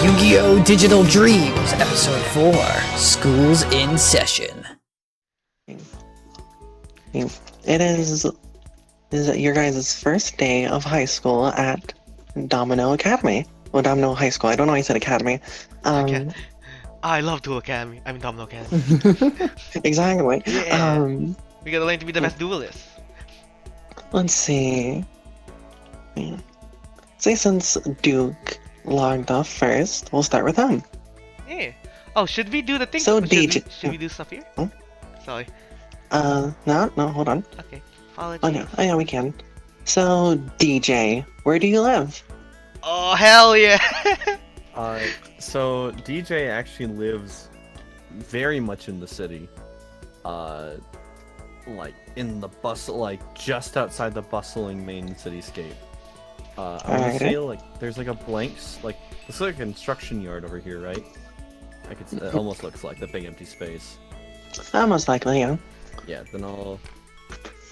Yu-Gi-Oh! Digital Dreams, Episode 4, School's in Session. It is your guys' first day of high school at Domino Academy. Well, Domino High School. I don't know why I said Academy. I love Duel Academy. I mean Domino Academy. Exactly. Yeah. We gotta learn to be the best duelists. Let's see. Say since Duke logged off first, we'll start with him. Yeah. Oh, should we do the thing? So, should we do stuff here? Hmm? Sorry. No, hold on. Okay. Apologies. Oh, no. Oh, yeah, we can. So, DJ, where do you live? Oh, hell yeah! So DJ actually lives very much in the city. Like in the just outside the bustling main cityscape. I would say there's like a it's like a construction yard over here, right? It almost looks like the big empty space. Most likely, yeah. Yeah, then I'll...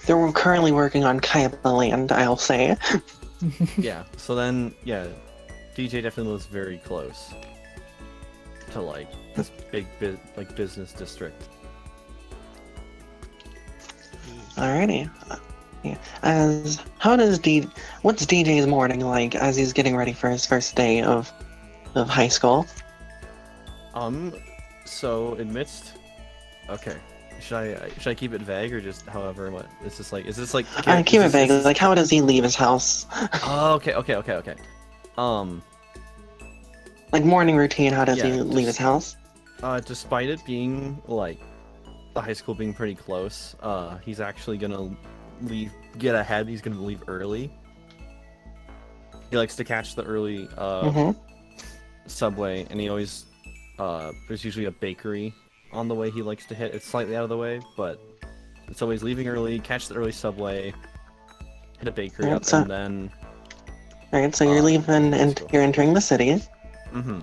They're currently working on Kaiba land, I'll say. Yeah, so then, yeah, DJ definitely lives very close to like this big business district. Alrighty. Yeah. What's DJ's morning like as he's getting ready for his first day of high school? So okay. Should I keep it vague or just however what? Is this like keep it vague. Like, how does he leave his house? Oh, okay. Like morning routine, how does he leave his house? Despite it being like the high school being pretty close, he's actually gonna get ahead. He's gonna leave early. He likes to catch the early subway, and he always there's usually a bakery on the way he likes to hit. It's slightly out of the way, but it's always leaving early, catch the early subway, hit a bakery and then... Alright, so you're leaving and you're entering the city. Mm-hmm.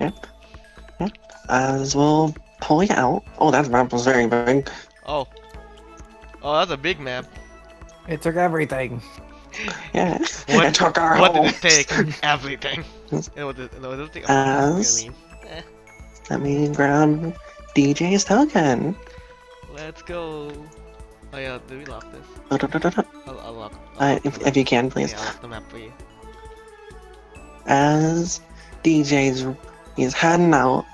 Yeah. As we'll pull you out. Oh, that map was very big. Oh, that's a big map. It took everything. Yeah. It took our What home. did it take? Everything. What did it take? Let me grab DJ's token. Let's go. Oh yeah, did we lock this? I'll lock. If you can, please. Yeah, I'll lock the map for you. As he's heading out.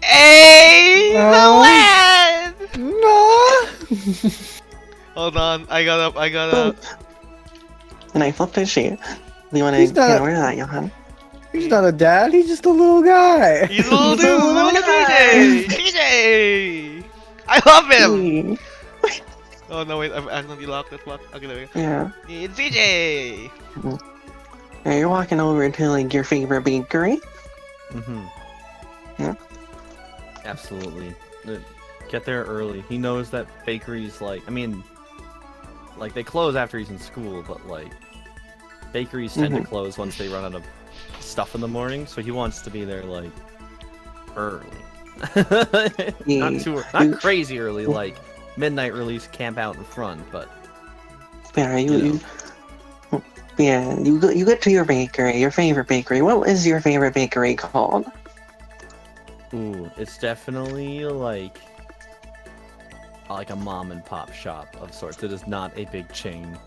Hey, the lad! No. Hold on, I got up. And I flipped his sheet. Do you want to get over that, Johan? He's not a dad, he's just a little guy. He's a little dude. Look at DJ. DJ. I love him. Oh no, wait, I've accidentally locked this block. Okay, there we go. Yeah. It's DJ. Yeah, you're walking over to like your favorite bakery. Mm-hmm. Yeah. Absolutely. Get there early. He knows that bakeries they close after he's in school, but like bakeries tend to close once they run out of stuff in the morning, so he wants to be there like early. Not crazy early, like midnight release, camp out in front, but yeah, you get to your bakery, your favorite bakery. What is your favorite bakery called? Ooh, it's definitely like a mom and pop shop of sorts. It is not a big chain.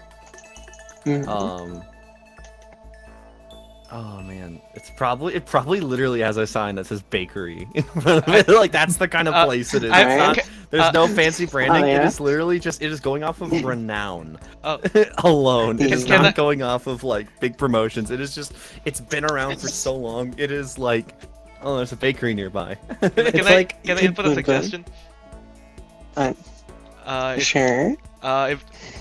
Oh man, it probably literally has a sign that says bakery in front of it. Like that's the kind of place it is. There's no fancy branding. Yeah. It is literally it is going off of renown alone. It is not going off of like big promotions. It is just it's been around for so long. It is like, oh, there's a bakery nearby. Can I input a suggestion? Sure.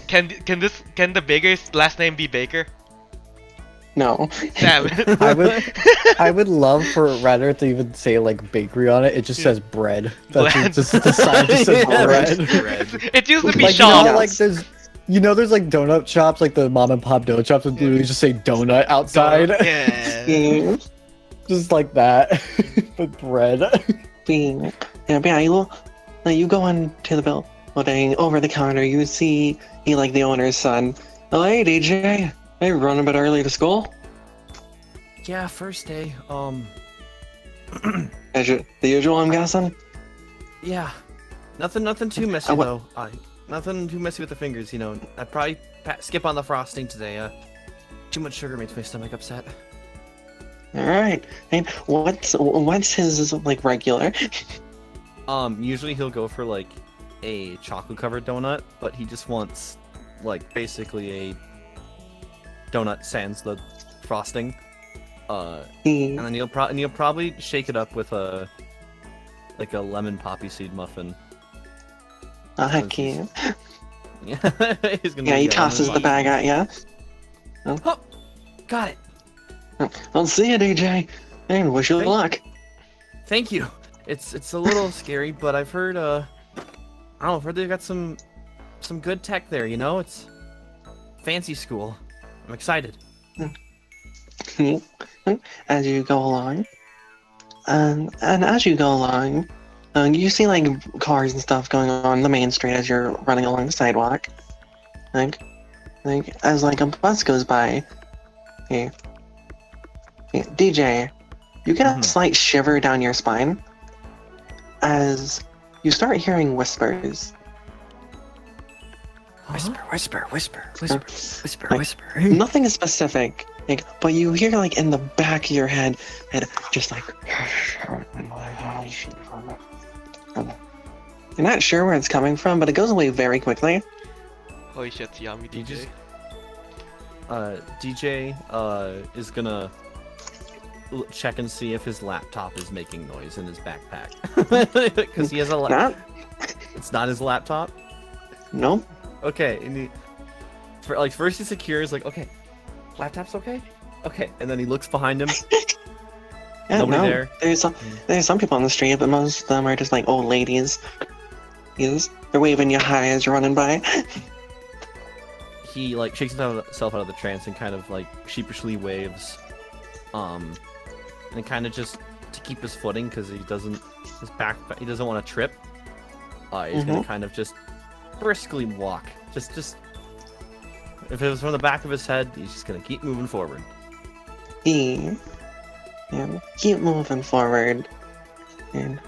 Can the baker's last name be Baker? No. Damn it. I would love for rather to even say like bakery on it. It just says bread. That's just the sign just says bread. It used to be like, shop. There's like donut shops, like the mom and pop donut shops would literally just say donut outside. Yeah. Just like that. But bread. You go into the building over the counter. You see the owner's son. Oh, hey DJ. Hey, running a bit early to school? Yeah, first day. The usual, I'm guessing. Yeah, nothing too messy what- though. Nothing too messy with the fingers, you know. I'd probably skip on the frosting today. Too much sugar makes my stomach upset. All right. And what's his like regular? Usually he'll go for like a chocolate covered donut, but he just wants like basically a donut sans the frosting. And then he'll probably shake it up with a lemon poppy seed muffin. Heck yeah. Yeah, he's gonna Yeah, he be tosses the bag at ya. Oh, got it. I'll see you, DJ. And wish you luck. Thank you. It's a little scary, but I've heard I don't know, I've heard they've got some good tech there. You know, it's fancy school. I'm excited. As you go along, and as you go along, you see like cars and stuff going on the main street as you're running along the sidewalk. Like as like a bus goes by, hey, DJ, you get a slight shiver down your spine as you start hearing whispers. Whisper. Whisper. Nothing specific, like, but you hear like in the back of your head, just like. You're not sure where it's coming from, but it goes away very quickly. Holy shit, yummy DJ. DJ is gonna check and see if his laptop is making noise in his backpack because he has a laptop. It's not his laptop. Nope. Okay, and first he secures like, okay, laptop's okay, and then he looks behind him. Yeah, Nobody no. there. There's some people on the street, but most of them are just like old ladies. Yes, they're waving you hi as you're running by. He like shakes himself out of the trance and kind of like sheepishly waves, and kind of just to keep his footing because he doesn't want to trip. He's gonna kind of just briskly walk. Just if it was from the back of his head, he's just gonna keep moving forward. Yeah, keep moving forward. And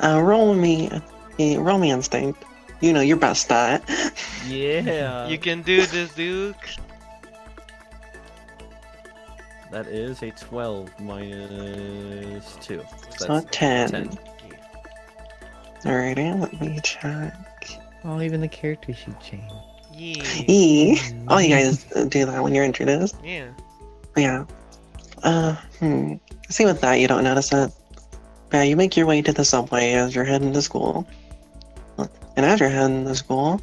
roll me instinct. You know your best at. Yeah. You can do this, Duke. That is a 12 minus 2. So 10. Alrighty, let me check. Oh, even the character sheet changed. Yeah. Oh, you guys do that when you're introduced? Yeah. Yeah. See, with that, you don't notice it. Yeah, you make your way to the subway as you're heading to school. And as you're heading to school,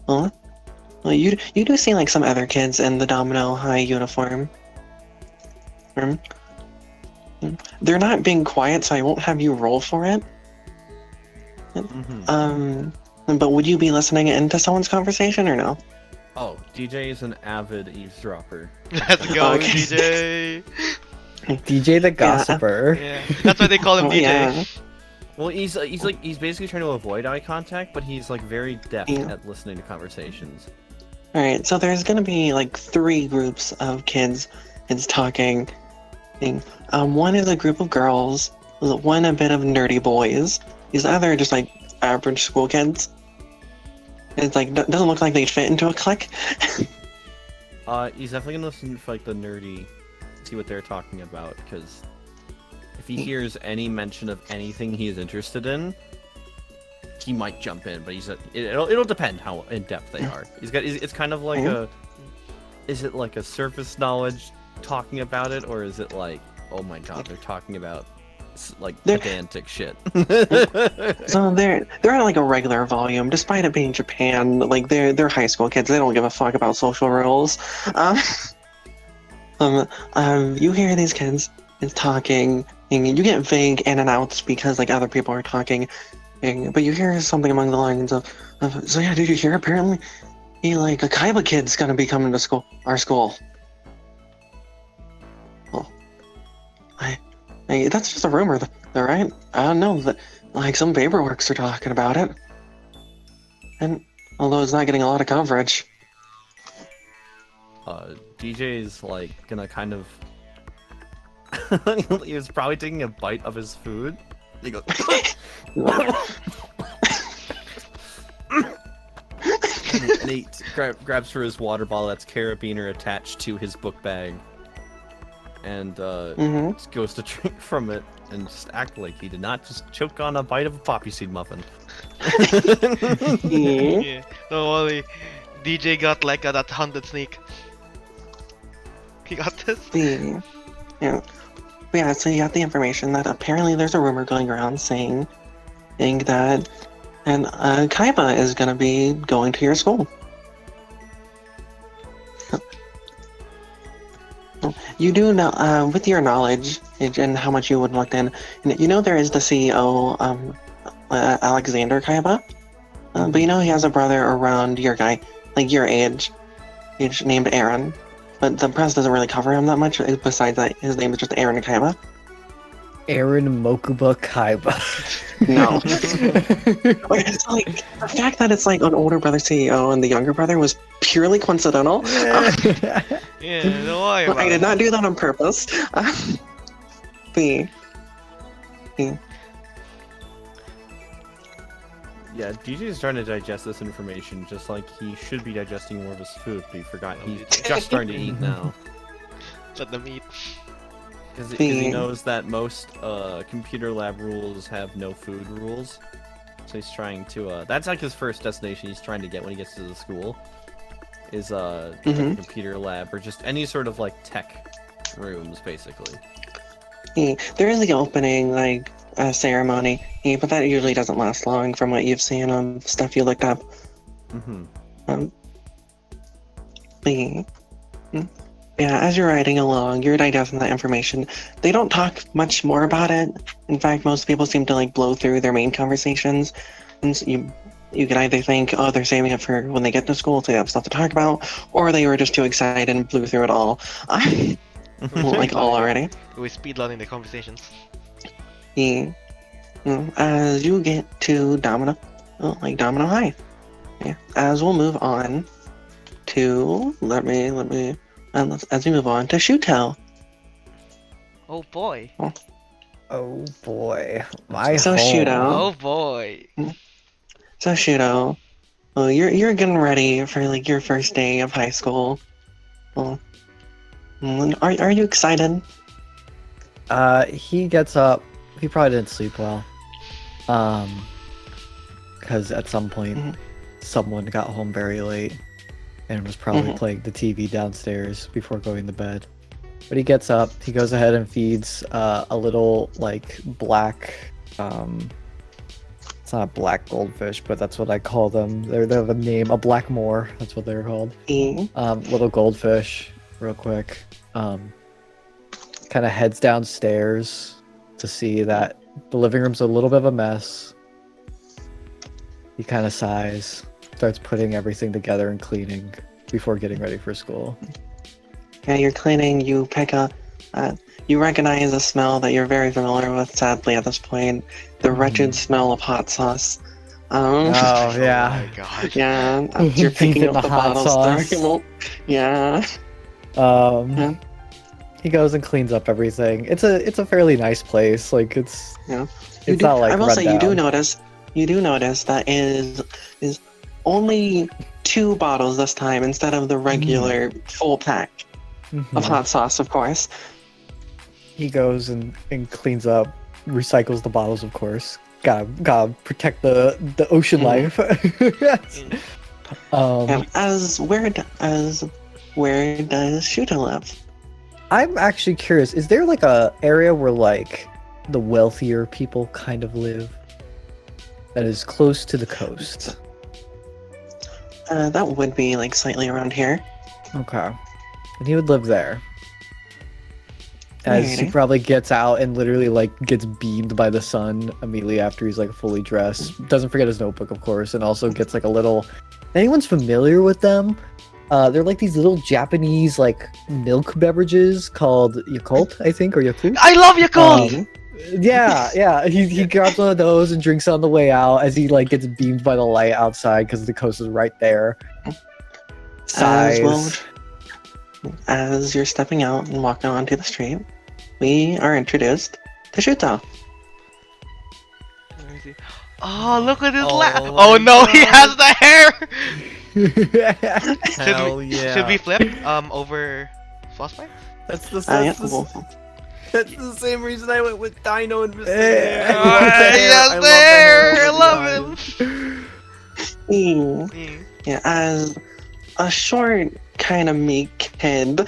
well, you do see like some other kids in the Domino High uniform. They're not being quiet, so I won't have you roll for it. But would you be listening into someone's conversation or no? Oh, DJ is an avid eavesdropper. Let's go, Okay. DJ. DJ the Gossiper. Yeah, that's why they call him Oh, DJ. yeah. Well, he's basically trying to avoid eye contact, but he's like very deft Yeah. at listening to conversations. Alright, so there's gonna be like 3 groups of kids talking. One is a group of girls, one a bit of nerdy boys. These other just like average school kids. It's like doesn't look like they'd fit into a clique. He's definitely gonna listen for like the nerdy, see what they're talking about, because if he hears any mention of anything he is interested in, he might jump in. But it'll depend how in depth they are. It's kind of like is it like a surface knowledge talking about it, or is it like, oh my god, they're talking about like pedantic shit? So they're at like a regular volume, despite it being Japan. Like they're high school kids. They don't give a fuck about social rules. You hear these kids talking, and you get vague in and outs because like other people are talking, but you hear something along the lines of so yeah, did you hear? Apparently, like a Kaiba kid's gonna be coming to our school. Well, that's just a rumor, right? I don't know, that like some paperworks are talking about it, and although it's not getting a lot of coverage. DJ's like gonna kind of He was probably taking a bite of his food. He goes. and he grabs for his water bottle that's carabiner attached to his book bag, and just goes to drink from it and just act like he did not just choke on a bite of a poppy seed muffin. Yeah. Don't worry. DJ got like that 100 sneak. He got this. Yeah, so you got the information that apparently there's a rumor going around saying that Kaiba is gonna be going to your school. You do know, with your knowledge and how much you would looked in, you know there is the CEO, Alexander Kaiba, but you know he has a brother around your guy, like your age named Aaron, but the press doesn't really cover him that much. Besides that, his name is just Aaron Kaiba. Aaron Mokuba Kaiba. No. It's like the fact that it's like an older brother CEO and the younger brother was purely coincidental. Yeah, don't worry about I did it. not do that on purpose. Yeah, DJ's trying to digest this information just like he should be digesting more of his food, but he forgot he's just starting to eat now. Let them eat. Because he knows that most computer lab rules have no food rules. So he's trying to, that's like his first destination he's trying to get when he gets to the school. Is like a computer lab or just any sort of like tech rooms, basically. There is the opening, like, ceremony, but that usually doesn't last long from what you've seen of stuff you looked up. Yeah, as you're riding along, you're digesting that information. They don't talk much more about it. In fact, most people seem to like blow through their main conversations. And so you can either think, oh, they're saving it for when they get to school so they have stuff to talk about, or they were just too excited and blew through it all. Like all already. We're speedrunning the conversations. Yeah. As you get to Domino High. Yeah. As we'll move on to as we move on to Shuto. Oh boy. Oh boy. My So home. Shuto. Oh boy. So Shuto, well, you're getting ready for like your first day of high school. Well, are you excited? He gets up. He probably didn't sleep well. Because at some point, someone got home very late and was probably playing the TV downstairs before going to bed. But he gets up. He goes ahead and feeds a little like black. It's not a black goldfish, but that's what I call them. They have a name, a black moor. That's what they're called. Little goldfish, real quick. Kind of heads downstairs to see that the living room's a little bit of a mess. He kind of sighs, starts putting everything together and cleaning before getting ready for school. Yeah, you're cleaning. You pick up. You recognize a smell that you're very familiar with. Sadly, at this point, the wretched smell of hot sauce. Oh yeah. Oh my god. Yeah, you're picking Deep up in the the hot bottles. sauce. Yeah. He goes and cleans up everything. It's a fairly nice place. Like it's not like I will run say down. you do notice that is only 2 bottles this time instead of the regular full pack of hot sauce, of course. He goes and cleans up, recycles the bottles, of course. Gotta protect the ocean life. Where does Shuto live? I'm actually curious. Is there like a area where like the wealthier people kind of live? That is close to the coast. That would be like slightly around here. Okay. And he would live there. As he probably gets out and literally like gets beamed by the sun immediately after he's like fully dressed. Doesn't forget his notebook, of course, and also gets like a little. Anyone's familiar with them? They're like these little Japanese like milk beverages called Yakult, I think, or Yakult. I love Yakult! Yeah. He grabs one of those and drinks on the way out as he like gets beamed by the light outside because the coast is right there. Sighs. As you're stepping out and walking onto the street, we are introduced to Shuto. Where is he? Oh, look at his Oh laugh! my Oh no, he God. has the hair! Hell yeah. Should we flip over Frostbite? That's the Yeah, that's the same reason I went with Dino and Mr. Yeah. I love the hair. Yes, I the love the hair! hair. I over the love eyes. him! Mm. Yeah, as a short, kind of meek kid,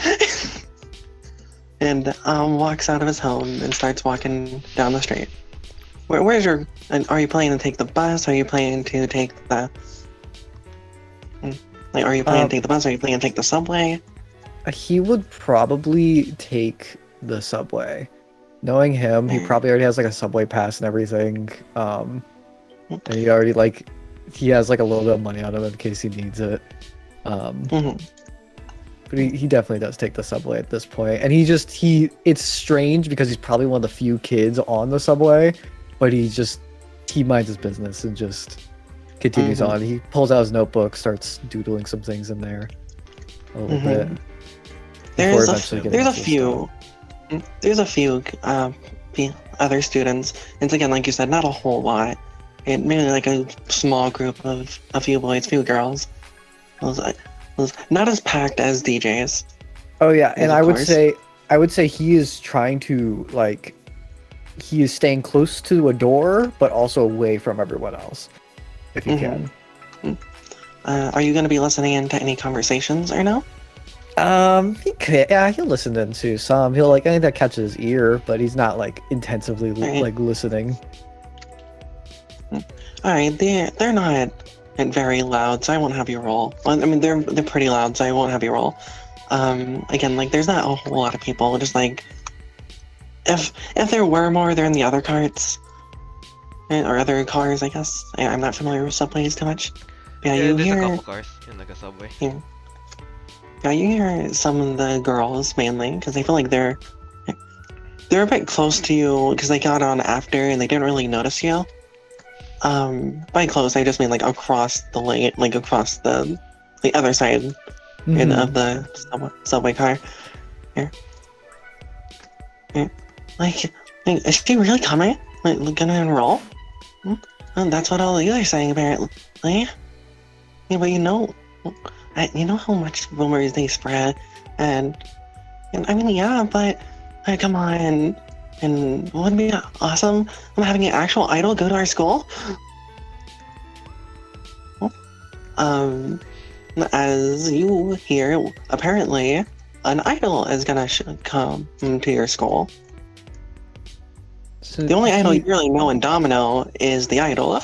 and walks out of his home and starts walking down the street. Where's your? And are you planning to take the bus? Are you planning to take the? Like, are you planning to take the bus? Are you planning to take the subway? He would probably take the subway. Knowing him, he probably already has like a subway pass and everything. And he already he has like a little bit of money on him in case he needs it. Mhm. But he definitely does take the subway at this point. And it's strange because he's probably one of the few kids on the subway, but he minds his business and just continues on. He pulls out his notebook, starts doodling some things in there a little bit. before eventually getting There's a into the few. There's a few other students. And again, like you said, not a whole lot. And maybe like a small group of a few boys, few girls. It was not as packed as DJs. Oh yeah, and Of I would course. say he is trying to he is staying close to a door, but also away from everyone else, if he can. Are you going to be listening in to any conversations or no? He could, yeah, he'll listen into some. He'll anything that catches his ear, but he's not intensively listening. All right, they're not very loud, so I won't have you roll. Well, I mean, they're pretty loud, so I won't have you roll. Again, there's not a whole lot of people. Just if there were more, they're in the other carts or other cars, I guess. I'm not familiar with subways too much. Yeah, you there's hear. a couple cars in a subway. Yeah, you hear some of the girls mainly because they feel like they're a bit close to you because they got on after and they didn't really notice you. By close, I just mean across the lane, across the other side of the subway car. Here. Is she really coming? Gonna enroll? That's what all the others are saying apparently. Yeah, but you know how much rumors they spread, and I mean, yeah, but come on, and wouldn't it be awesome? I'm having an actual idol go to our school. As you hear, apparently, an idol is gonna come to your school. So The only idol you really know in Domino is the idol.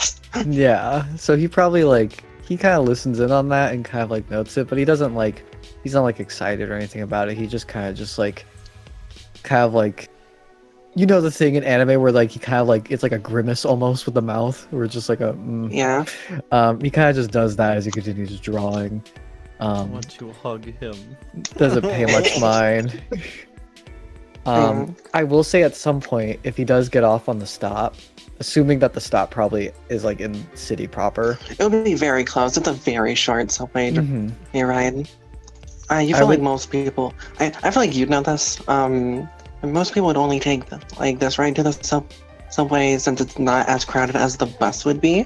Yeah, so he probably he kind of listens in on that and kind of notes it, but he doesn't he's not excited or anything about it. He just kind of you know the thing in anime where he kind of it's like a grimace almost with the mouth, where it's just Yeah. He kind of just does that as he continues drawing. I want to hug him. Doesn't pay much mind. I will say at some point, if he does get off on the stop, assuming that the stop probably is in city proper. It'll be very close. It's a very short subway ride. You feel like most people. I feel like you'd know this. Most people would only take this ride to the subway since it's not as crowded as the bus would be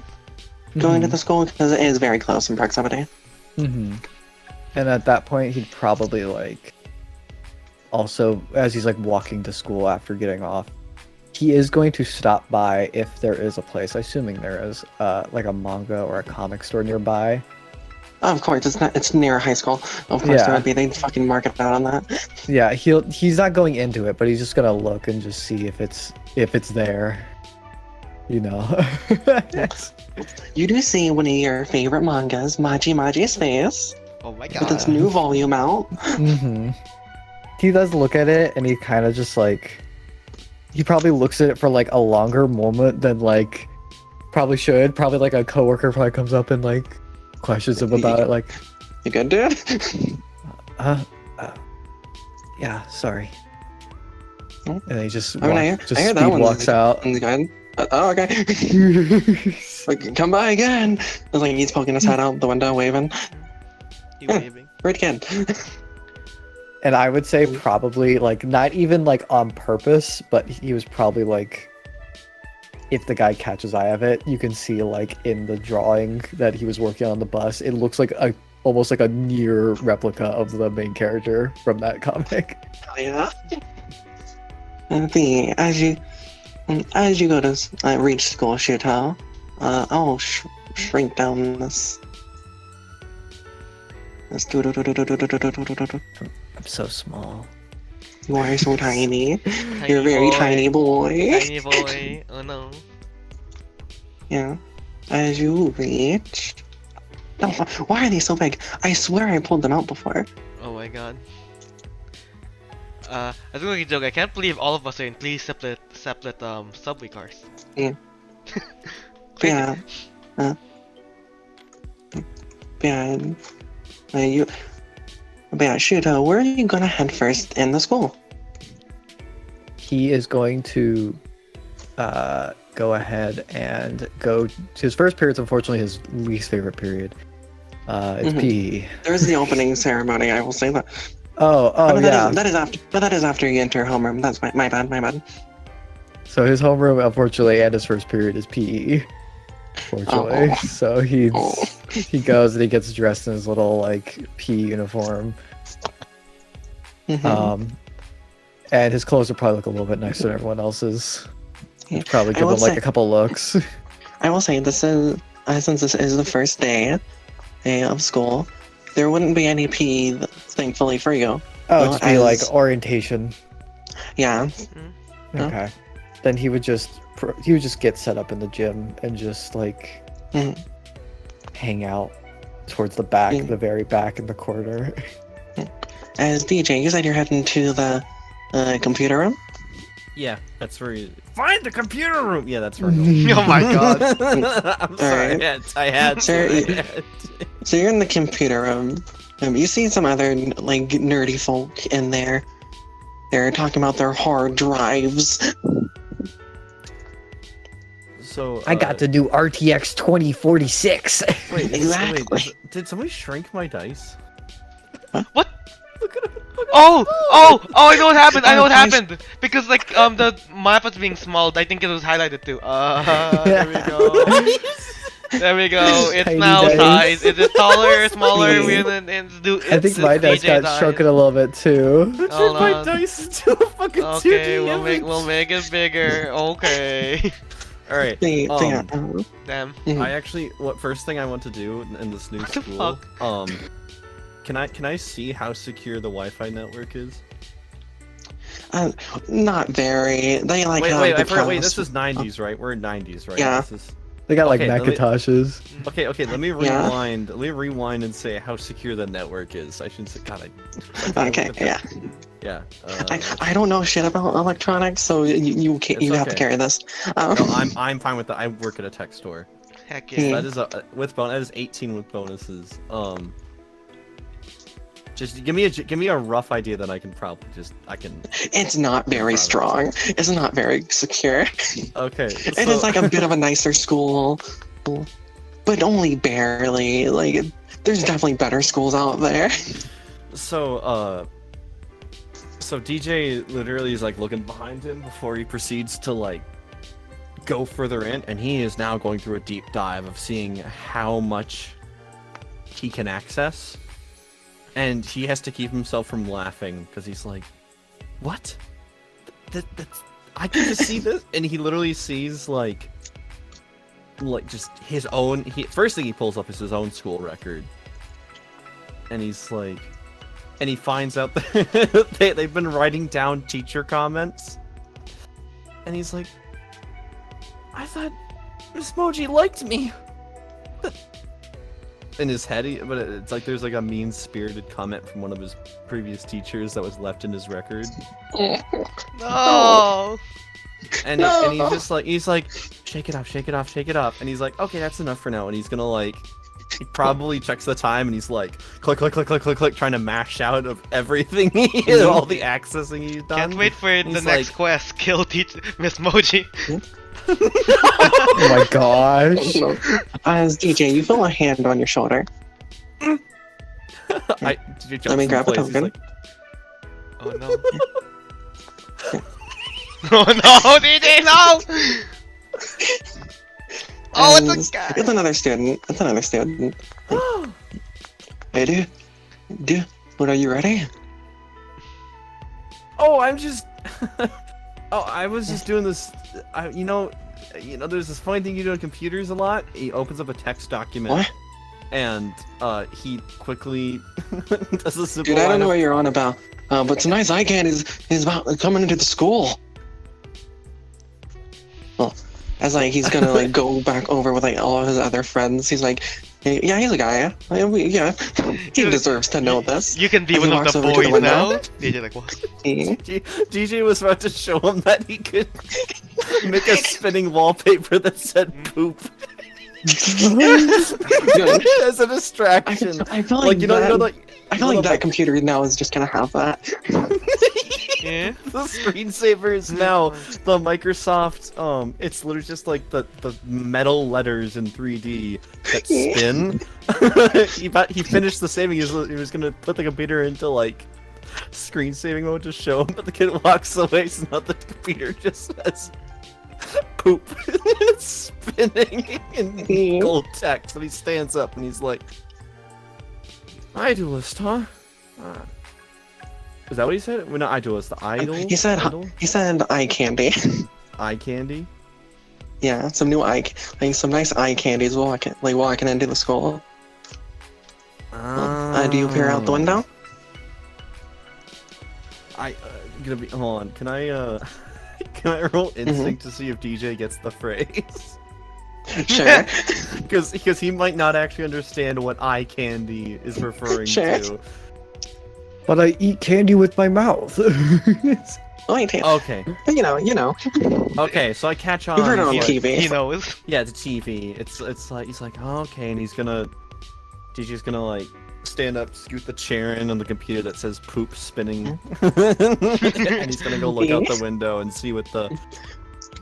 going to the school because it is very close in proximity. And at that point, he'd probably also, as he's walking to school after getting off, he is going to stop by if there is a place. Assuming there is, a manga or a comic store nearby. Of course, it's near a high school. Of course, there would be. They'd fucking mark it out on that. Yeah, he's not going into it, but he's just gonna look and just see if it's there. You know. You do see one of your favorite mangas, Maji Maji's face. Oh my god. With its new volume out. He does look at it, and he kind of just he probably looks at it for a longer moment than probably should. Probably a coworker probably comes up and questions him about it. You good, dude? Yeah, sorry. And he just I heard that speed one walks out. Good. Oh, okay. Come by again. It's he's poking his head out the window, waving. You waving? Great kid. And I would say probably like not even like on purpose, but he was probably like, if the guy catches eye of it, you can see like in the drawing that he was working on the bus, it looks like almost like a near replica of the main character from that comic. Oh, yeah. And as you go to reach school, Shooto, I'll shrink down this. Let's do. I'm so small. You are so tiny. You're a very tiny boy. Tiny boy. Oh no. Yeah. As you reach. No, why are they so big? I swear I pulled them out before. Oh my god. I was going to joke. I can't believe all of us are in 3 separate subway cars. Yeah. Crazy. Yeah. Shooto, where are you gonna head first in the school? He is going to go ahead and go to his first period's unfortunately his least favorite period. It's PE. There's the opening ceremony, I will say that. Oh yeah. That is after you enter homeroom. That's my bad. So his homeroom, unfortunately, and his first period is PE. Fortunately, so he goes and he gets dressed in his little like PE uniform. And his clothes will probably look a little bit nicer than everyone else's. He'd probably give him like a couple looks. I will say this is since this is the first day of school, there wouldn't be any PE, thankfully for you. Oh, it'd just be like orientation. Yeah. Okay. Then he would just get set up in the gym and just like hang out towards the back, the very back in the corner. As DJ, you said you're heading to the computer room? Yeah, that's where you find the computer room. Yeah, that's where. Oh my god. I'm sorry. Right. I had to. So you're in the computer room. You see some other like nerdy folk in there. They're talking about their hard drives. So I got to do RTX 2046. Wait, Exactly. wait, did somebody shrink my dice? What? Look at it. Oh, I know what happened. I know what happened. Because like the map was being small. I think it was highlighted too. There we go. There we go. It's Tiny now dice. size. Is it taller, smaller? I think my dice got shrunken a little bit too. Hold My on. dice is still a fucking 2D Okay, image. we'll make it bigger. Okay. All right. Damn. I actually, first thing I want to do in this new What the school, fuck? can I see how secure the Wi-Fi network is? Not very. They like Wait, have wait, this is 90s, right? We're in 90s, right? Yeah. This is... They got like Okay, let me- Macintoshes. Okay, let me Yeah. rewind. Let me rewind and say how secure the network is. I shouldn't say. God, Okay, yeah. Yeah. I don't know shit about electronics, so you It's have to okay. carry this. No, I'm fine with that. I work at a tech store. Heck yeah. That is that is 18 with bonuses. Just give me a rough idea that I can probably It's not very strong. It's not very secure. Okay. It is like a bit of a nicer school, but only barely. Like, there's definitely better schools out there. So DJ literally is like looking behind him before he proceeds to like go further in, and he is now going through a deep dive of seeing how much he can access. And he has to keep himself from laughing because he's like, "What? That's I can just see this." And he literally sees like just his own. First thing he pulls up is his own school record, and he's like, and he finds out that they've been writing down teacher comments, and he's like, "I thought Miss Moji liked me." In his head, but it's like there's like a mean-spirited comment from one of his previous teachers that was left in his record. No. And he's like, shake it off, and he's like, okay, that's enough for now. And he's gonna like, he probably checks the time, and he's like, click, trying to mash out of everything, all the accessing he's done. Can't wait for the He's next like- quest. Kill Miss Moji. Oh my gosh. As DJ, you feel a hand on your shoulder. Let me grab a token. Oh no. Oh no, DJ, no! Oh, it's a guy! It's another student. It's another student. Hey, dude, what are you ready? Oh, I'm just. Oh, I was just doing this. You know, there's this funny thing you do on computers a lot. He opens up a text document, What? and he quickly does a simple. Dude, I don't line know of- what you're on about. But tonight's ICANN is about coming into the school. Well, as like he's gonna like go back over with like all of his other friends. He's like, hey, yeah, he's a guy. Yeah, he deserves to know this. You can be As he one of walks the over to the boys window. now. DJ like, what? DJ was about to show him that he could make a spinning wallpaper that said poop as a distraction. I feel like, Like I feel like that computer now is just gonna have that. Yeah. the screensaver is now the Microsoft. It's literally just like the metal letters in 3D that spin. he finished the saving. He was gonna put the computer into like screen saving mode to show him, but the kid walks away, so now the computer just says poop. It's spinning in gold text, and he stands up and he's like, "I Duelist, huh?" Is that what he said? Well, not Duelist, the idol. He said eye candy. Eye candy. Yeah, some nice eye candies walking into the school. Do you peer out the window? Gonna be. Hold on. Can I can I roll instinct to see if DJ gets the phrase? Sure. Because he might not actually understand what eye candy is referring Sure. to. But I eat candy with my mouth. Wait, Okay. you know. Okay. So I catch on. You've heard it on like- TV. He knows. Yeah, it's a TV. It's like he's like, oh, okay, and DJ's gonna like stand up, scoot the chair in on the computer that says poop spinning, and he's gonna go look out the window and see what the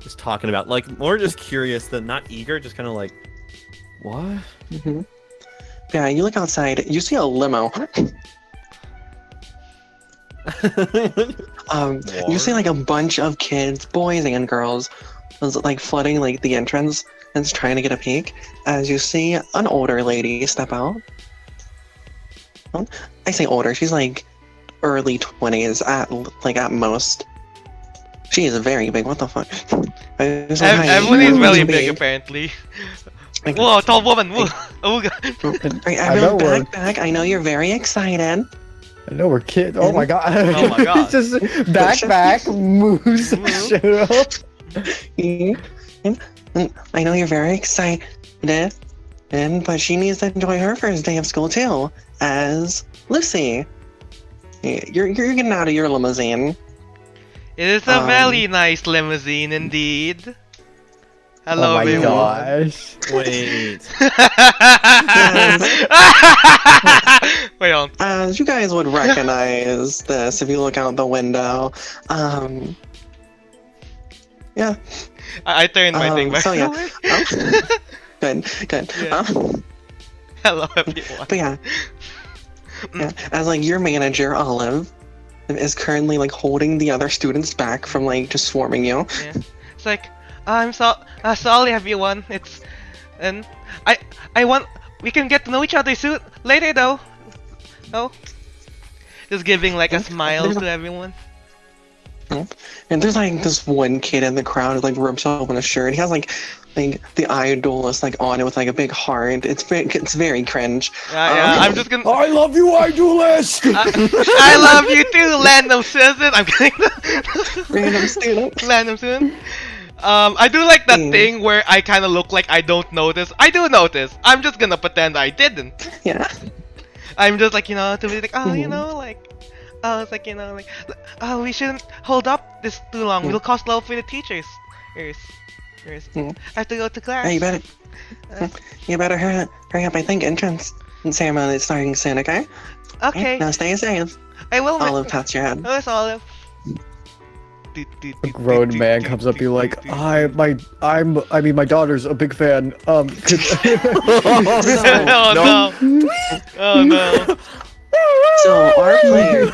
is talking about. Like more just curious than not eager, just kind of like, what? Mm-hmm. Yeah, you look outside. You see a limo. You see like a bunch of kids, boys and girls, like flooding like the entrance and just trying to get a peek. As you see an older lady step out. I say older. She's like early 20s at most. She is very big. What the fuck? Everyone is really big, apparently. Like, Whoa, tall woman. Whoa. Oh god. Alright, I know everyone, back. I know you're very excited. I know we're kids. Oh my god. Oh my god. It's just back, moves, show up. And I know you're very excited, but she needs to enjoy her first day of school too, as Lucy. You're getting out of your limousine. It is a very nice limousine indeed. Hello, Oh my everyone. gosh. Wait. Wait on. As you guys would recognize this if you look out the window. Yeah. I turned my thing back. So yeah. Good. Yeah. Hello, everyone. But yeah. As like your manager, Olive, is currently like holding the other students back from like just swarming you. Yeah. It's like, I'm sorry, everyone. And I want, we can get to know each other soon, later though. Oh. Just giving like a smile to everyone. And there's like this one kid in the crowd who like rips open a shirt. He has like the Duelist like on it with like a big heart. It's very cringe. Yeah, I'm just gonna. I love you, Duelist! I love you too, Random Citizen. I'm kidding. Random student. Random Citizen. I do like that thing where I kind of look like I don't notice. I do notice. I'm just gonna pretend I didn't. Yeah. I'm just like, to be like, oh, it's like, like, oh, we shouldn't hold up this too long. We'll cause love for the teachers. Here's. I have to go to class. Hey, you better hurry up. I think entrance ceremony is starting soon. Okay. Okay. Now stay safe. I will. Olive pats your head. Oh, it's Olive. A grown man comes up to you like, my daughter's a big fan. Oh no. Oh no. So So our player.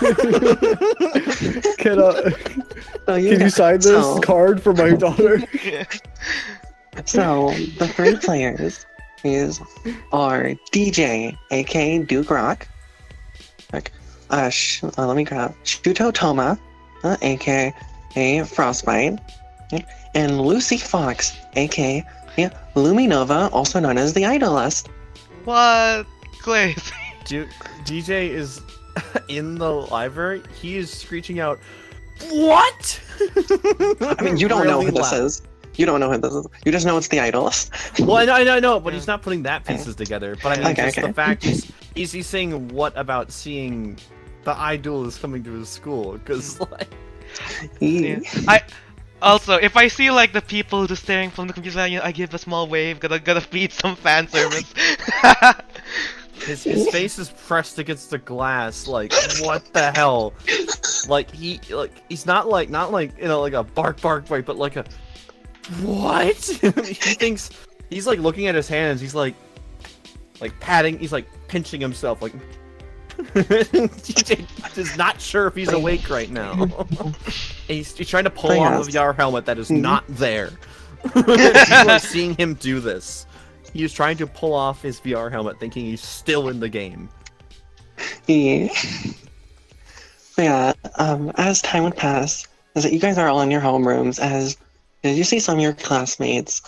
Can, So can you sign this so- card for my daughter? So the three players are DJ, aka Duke Rock. Like, let me grab Shuto Toma, aka Frostbite, and Lucy Fox, aka LumiNova, also known as the Idolist. What? Crazy. DJ is in the library. He is screeching out, "What?" I mean, you don't know Really who this loud. is. You don't know who this is. You just know it's the Idolist. Well, I know, but he's not putting that pieces together. But I mean, Okay, just okay. the fact he's saying what about seeing the Idolist coming to his school? Because like, Yeah. I also, if I see like the people just staring from the computer, I give a small wave. Gotta feed some fan service. his face is pressed against the glass. Like, what the hell? Like he's not like like a bark way, but like a what? He thinks he's like looking at his hands. He's like patting. He's like pinching himself. Like DJ is not sure if he's awake right now. he's trying to pull off a VR helmet that is not there. People are seeing him do this. He is trying to pull off his VR helmet, thinking he's still in the game. Yeah. As time would pass, is that you guys are all in your homerooms. As you see some of your classmates,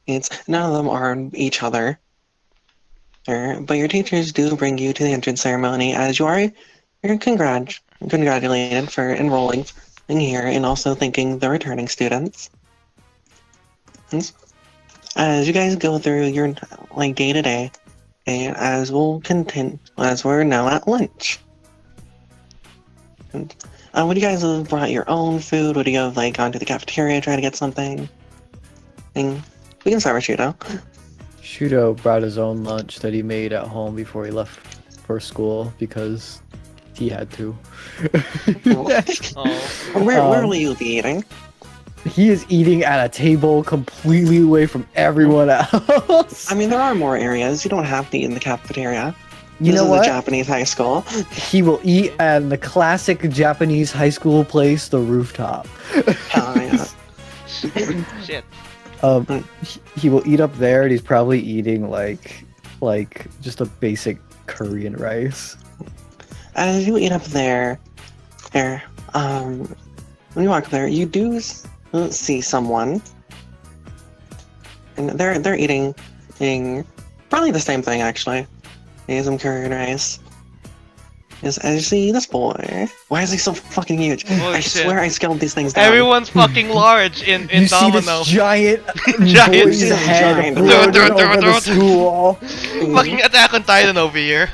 none of them are each other. But your teachers do bring you to the entrance ceremony, as you're congratulated for enrolling in here, and also thanking the returning students. As you guys go through your day to day, and as we're now at lunch. Would you guys have brought your own food? Would you have gone to the cafeteria, try to get something? And we can start with Shuto. Shuto brought his own lunch that he made at home before he left for school because he had to. Where will you be eating? He is eating at a table completely away from everyone else. I mean, there are more areas. You don't have to eat in the cafeteria. You know This is what? a Japanese high school. He will eat at the classic Japanese high school place, the rooftop. Yeah. Shit. He will eat up there, and he's probably eating like just a basic curry and rice. As you eat up there, when you walk there, you do see someone, and they're eating probably the same thing actually. Some curry and rice. As you see this boy, why is he so fucking huge? Holy I shit. swear I scaled these things down. Everyone's fucking large in You see Domino. this giant Giant- boy's head giant- floating over the school. Fucking Attack on Titan over here.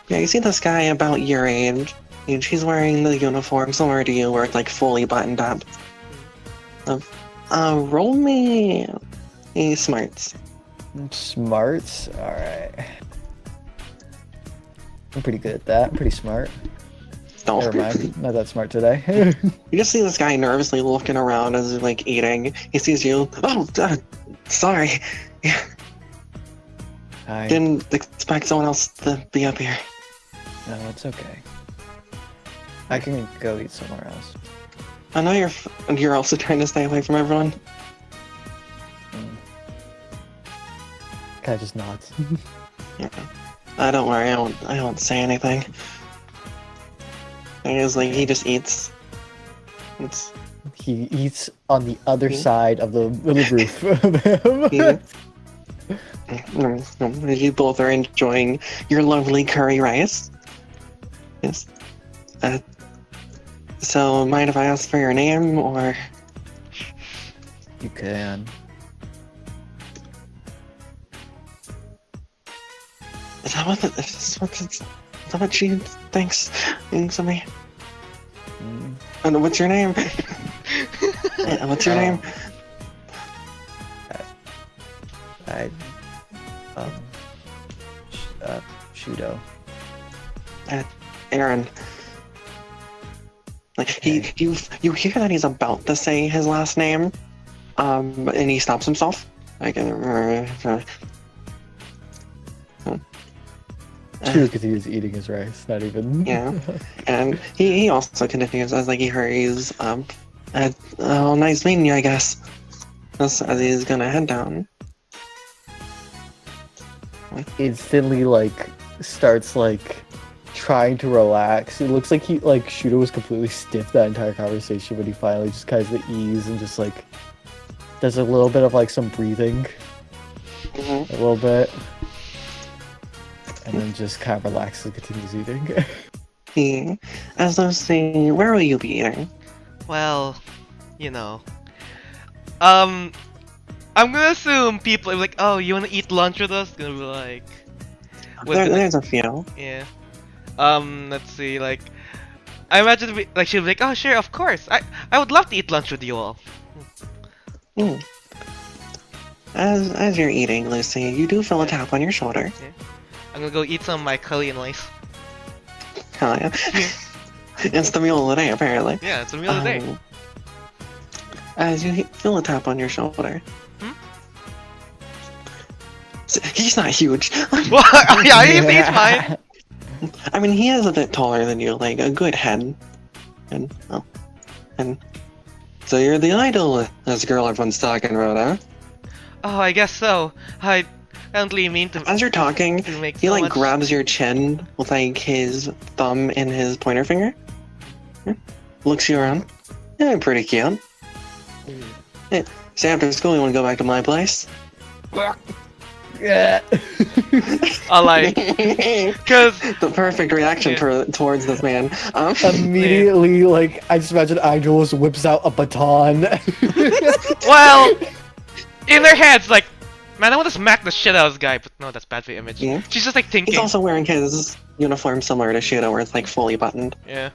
Yeah, you see this guy about your age. He's wearing the uniform similar to you, where it's fully buttoned up. Roll me smarts. Smarts? Alright. I'm pretty good at that. I'm pretty smart. Don't. Never mind. Not that smart today. You just see this guy nervously looking around as he's eating. He sees you. Oh, sorry. I... Didn't expect someone else to be up here. No, it's okay. I can go eat somewhere else. I know you're also trying to stay away from everyone. Guy just nods. Yeah. Don't worry. I won't say anything. He just eats. He eats on the other side of the roof of him. You both are enjoying your lovely curry rice. Yes. So, mind if I ask for your name, or... You can. Is that what she thinks of me? And what's your name? What's your name? Shudo. Aaron. You hear that he's about to say his last name, and he stops himself. Shudo continues eating his rice, not even. Yeah. And he also continues as like he hurries up. Oh, nice meeting you, I guess. As he's gonna head down. Instantly, like, starts, like, trying to relax. It looks like Shudo was completely stiff that entire conversation, but he finally just kind of the ease and just, like, does a little bit of, like, some breathing. A little bit. And then just kind of relaxes and continues eating. As I was saying, where will you be eating? Well, you know. I'm gonna assume people are like, oh, you wanna eat lunch with us? Gonna be like, There's a few. yeah. Let's see, like, I imagine like she'll be like, oh, sure, of course, I would love to eat lunch with you all. As you're eating, Lucy, you do feel a tap on your shoulder. Yeah. I'm gonna go eat some of my Korean rice. Hell yeah. It's the meal of the day, apparently. Yeah, it's a meal of the day. As you feel a tap on your shoulder. He's not huge. Well, yeah, he's fine. I mean, he is a bit taller than you, like a good head. And so you're the idol this girl everyone's talking about, huh? Oh, I guess so. I don't really mean to. As you're talking, make he so like much... grabs your chin with like his thumb and his pointer finger. Looks you around. Yeah, pretty cute. Yeah. So after school, you want to go back to my place? Yeah. I like, cause the perfect reaction towards this man. Immediately, like, I just imagine Idol just whips out a baton. well, in their heads, like, man, I want to smack the shit out of this guy, but no, that's bad for the image. Yeah. She's just like thinking. He's also wearing his uniform similar to Shudo, where it's like fully buttoned. Yeah.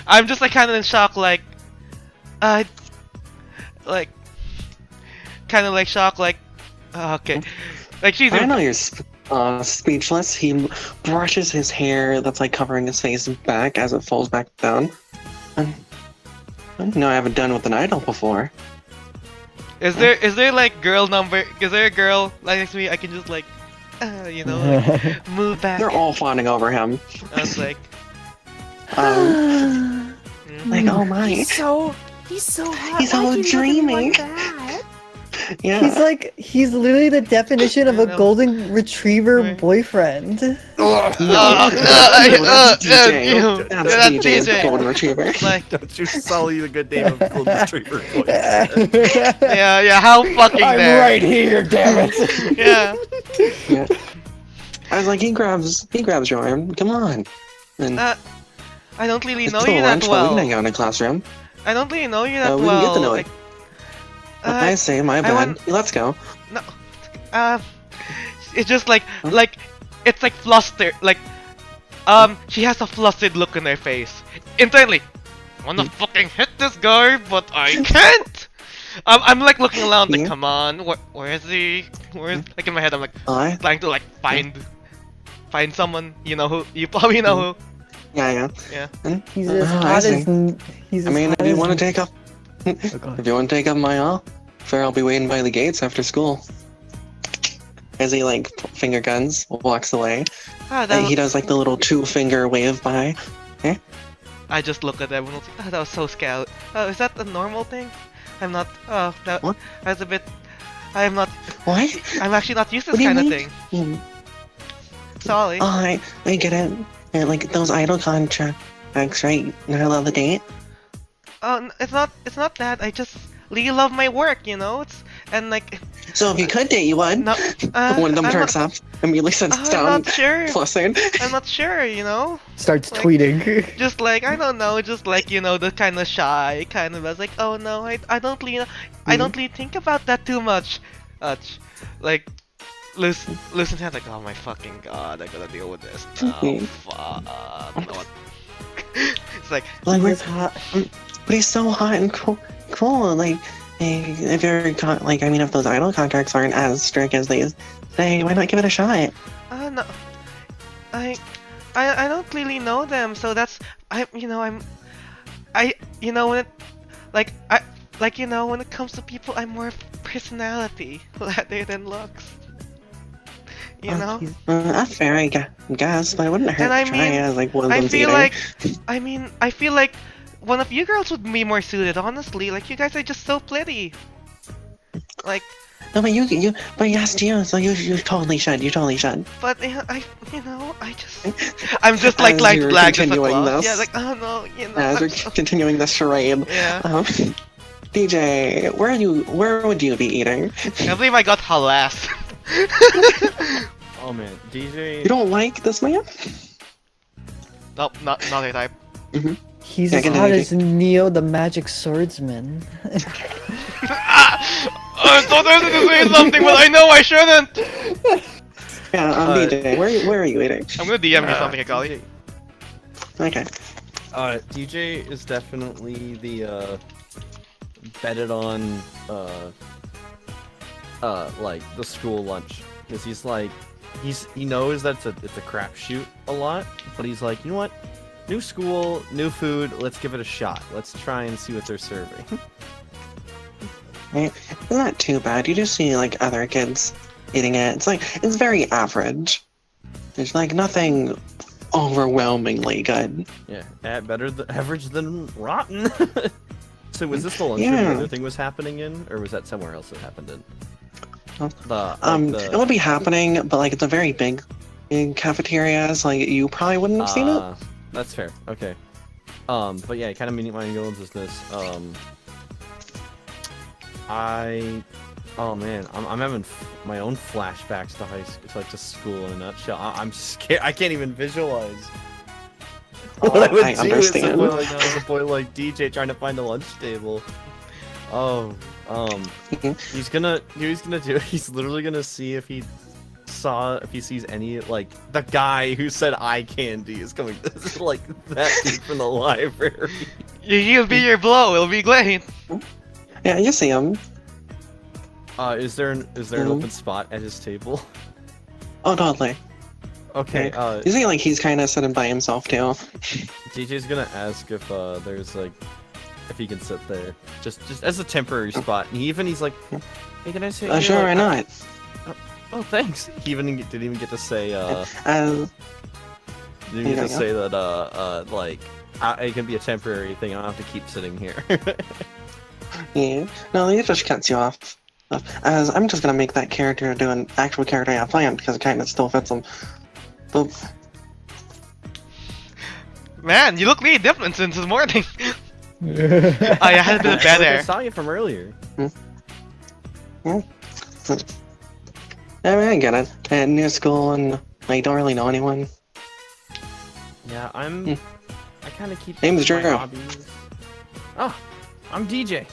I'm just like kind of in shock, like, kind of like shocked, like, okay, like she's. I know you're speechless. He brushes his hair that's like covering his face back as it falls back down. I haven't done with an idol before. Is there like girl number? Is there a girl like next to me? I can just like, like, move back. They're all fawning over him. I was like, like, oh my. He's so hot. He's all dreamy. Yeah. He's literally the definition of a golden retriever boyfriend. That's DJ's golden retriever. Like, don't you sully the good name of golden retriever voice. yeah, how fucking I'm there. right here, damn it. Yeah. I was like, he grabs your arm. Come on. And I don't really know still you lunch, that but we well. can hang out in a classroom. I don't really know you that we well. can get to know like, it. I say, my bad. Let's go. No. It's just like, it's like flustered. Like, she has a flustered look on her face. Internally, I wanna fucking hit this guy, but I can't. I'm like looking around, like, come on, where is he? Like in my head, I'm like trying to like find someone. You know who? You probably know who. Yeah. Yeah. He's as hot as. He's. I mean, if you want to take up. Oh, If you want to take up my fair, I'll be waiting by the gates after school. As he like finger guns, walks away, and he does like the little 2-finger wave by. I just look at everyone. Like, that was so scout. Oh, is that a normal thing? I'm not. Oh, What? That's a bit. I'm not. What? I'm actually not used to What this do you kind of mean? thing. Sorry. Oh, I get it. Yeah, like those idol contracts, right? Not allowed to date. Oh, it's not that. I just really love my work, you know. And like. So if you could date, you would. No. One of them turns up, immediately sits down, I'm not sure. flustered. I'm not sure, you know. Starts like, tweeting. Just like, I don't know, just like, you know, the kind of shy kind of. I was like, oh no, I don't really, I don't really think about that too much. Like, listen to like, oh my fucking god, I gotta deal with this. Oh fuck. No. It's like We're hot, but he's so hot and cool. Like, if you're if those idol contracts aren't as strict as they say, why not give it a shot? no, I don't really know them, so that's when it comes to people, I'm more of personality rather than looks. You know? That's fair, I guess, but it wouldn't hurt And I to try mean, as like one of I them's feel eating. like, I feel like one of you girls would be more suited, honestly. Like, you guys are just so pretty. Like, No, but but yes, you, so you totally should, you totally should. but I'm just like As you're black as a continuing cloth. this. Yeah, like, oh no, you know. As we're continuing this charade, Yeah. DJ, where would you be eating? I believe I got harassed. Oh man, DJ. You don't like this man? Nope, not a type. He's Yeah, as get hot it. as Neo the Magic Swordsman. I thought I was gonna say something, but I know I shouldn't. Yeah, DJ, where are you eating? I'm gonna DM you something, Hikari. Okay. DJ is definitely the betted on like the school lunch, because he's like he knows that it's a crapshoot a lot, but he's like, you know what, new school, new food, let's give it a shot. Let's try and see what they're serving. It's not too bad. You just see like other kids eating it. It's very average. There's like nothing overwhelmingly good. Yeah, better average than rotten. So was this the lunchroom Yeah. the other thing was happening in, or was that somewhere else it happened in? It would be happening, but like it's a very big cafeteria, so like you probably wouldn't have seen it. That's fair. Okay. But yeah, kind of meaning my own business. Oh man, I'm having my own flashbacks to high school, to like to school in a nutshell. I'm scared. I can't even visualize what I would I do understand. as a boy like DJ trying to find a lunch table. Oh, he's literally gonna see if he sees any, like, the guy who said eye candy is coming like that deep from the library. You'll be your blow. It'll be great. Yeah, you see him. Is there an open spot at his table? Oh, totally. Okay, You see, like he's kind of sitting by himself too. DJ's gonna ask if there's like, if he can sit there, just as a temporary spot. And he's like, hey, can I sit? Sure, why not? Oh, thanks. He didn't even get to say There didn't get you to go. say that like it can be a temporary thing. I don't have to keep sitting here. Yeah. No, he just cuts you off. As I'm just gonna make that character do an actual character I have planned because it kind of still fits him. Boop. Man, you look really different since this morning. I had a bit of bad I air. saw you from earlier. I mean, I get it. And new school and like don't really know anyone. Yeah, I kind of keep Name's my Drew. hobbies. Oh, I'm DJ.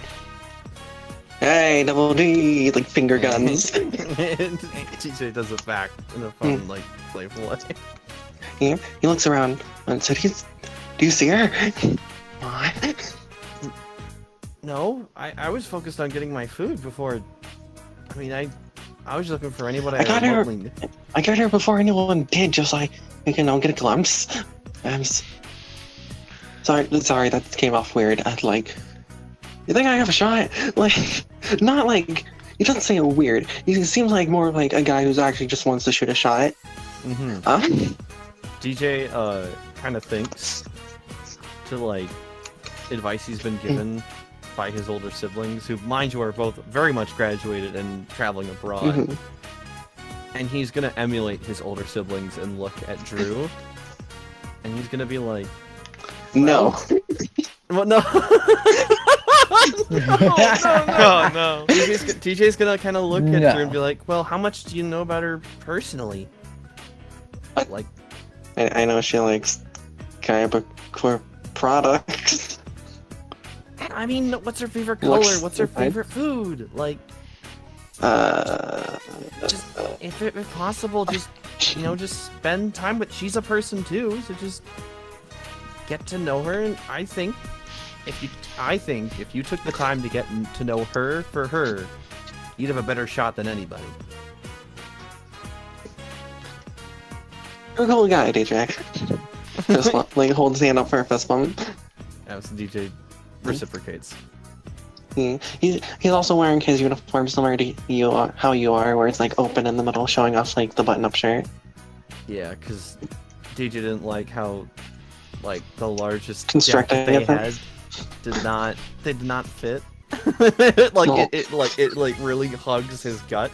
Hey, double D, like finger guns. DJ does it back in a fun, like, playful way. Yeah. He looks around and said, "Do you see her?" What? No, I was focused on getting my food before. I mean, I was looking for anybody I got her. remotely knew. I got here before anyone did, just like you can get a glimpse. Sorry, that came off weird. Like, you think I have a shot? Like, not like he doesn't say it weird. He seems like more like a guy who's actually just wants to shoot a shot. DJ kind of thinks to like advice he's been given by his older siblings, who, mind you, are both very much graduated and traveling abroad. And he's gonna emulate his older siblings and look at Drew, and he's gonna be like, No. "Well, no." Oh no. TJ's gonna kind of look at No. her and be like, "Well, how much do you know about her personally?" Like, I know she likes core products. I mean, what's her favorite color? Looks What's her fine. favorite food? Like, just if possible, just just spend time with. She's a person too, so just get to know her. And I think if you took the time to get to know her for her, you'd have a better shot than anybody. You're a cool guy, DJ. Fist bump, like holds his hand up for a fist bump. As DJ reciprocates. He's also wearing his uniform similar to you, how you are, where it's like open in the middle, showing off like the button-up shirt. Yeah, because DJ didn't like how, like, the largest Constructing jacket they it. had did not fit. it really hugs his gut,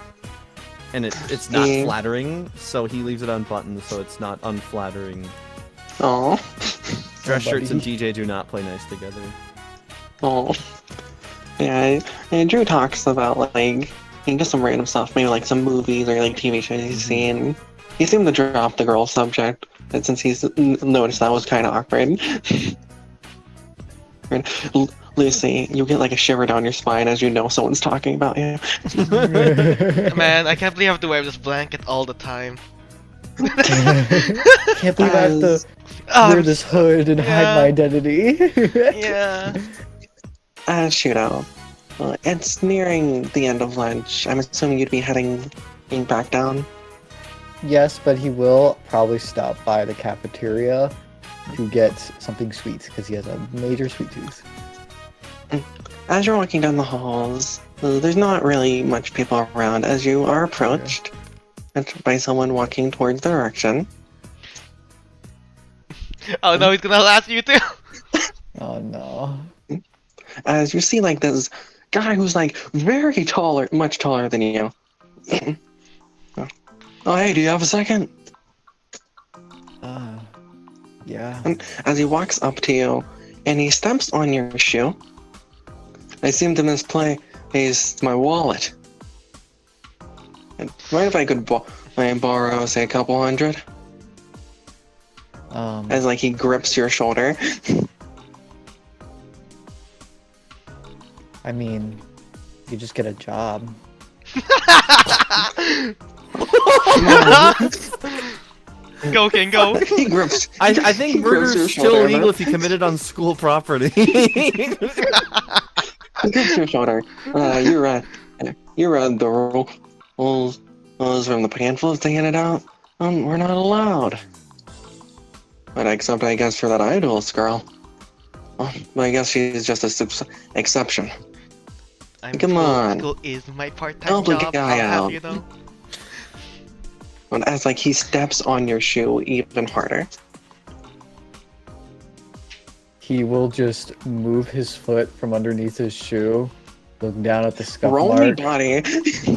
and it's not flattering, so he leaves it unbuttoned, so it's not unflattering. Oh. Dress shirts and DJ do not play nice together. Oh. Yeah, and Drew talks about like just some random stuff, maybe like some movies or like TV shows he's seen. He seemed to drop the girl subject, and since he's noticed that was kind of awkward. Lucy, you get like a shiver down your spine as you know someone's talking about you. Man, I can't believe I have to wear this blanket all the time. Can't believe I have to wear this hood and hide my identity. Yeah. Shootout. It's nearing the end of lunch. I'm assuming you'd be heading back down. Yes, but he will probably stop by the cafeteria to get something sweet because he has a major sweet tooth. As you're walking down the halls, there's not really much people around as you are approached by someone walking towards the direction. Oh no, he's gonna harass you too. Oh no. As you see like this guy who's like very taller, much taller than you. Oh hey, do you have a second? Yeah. And as he walks up to you, and he steps on your shoe, I seem to misplace my wallet. And mind if I could borrow, say, a couple hundred? As like he grips your shoulder. I mean, you just get a job. Go, King, go. He grips. I think murder's still illegal if you committed on school property. He grips your shoulder. You read the rules from the pamphlets they handed out. We're not allowed. But except I guess for that idolist girl. Well, I guess she's just a exception. Come on. School is my part-time Help the job. guy I'll have out. you know. And as like he steps on your shoe even harder. He will just move his foot from underneath his shoe, look down at the scuff Roll me, mark. buddy.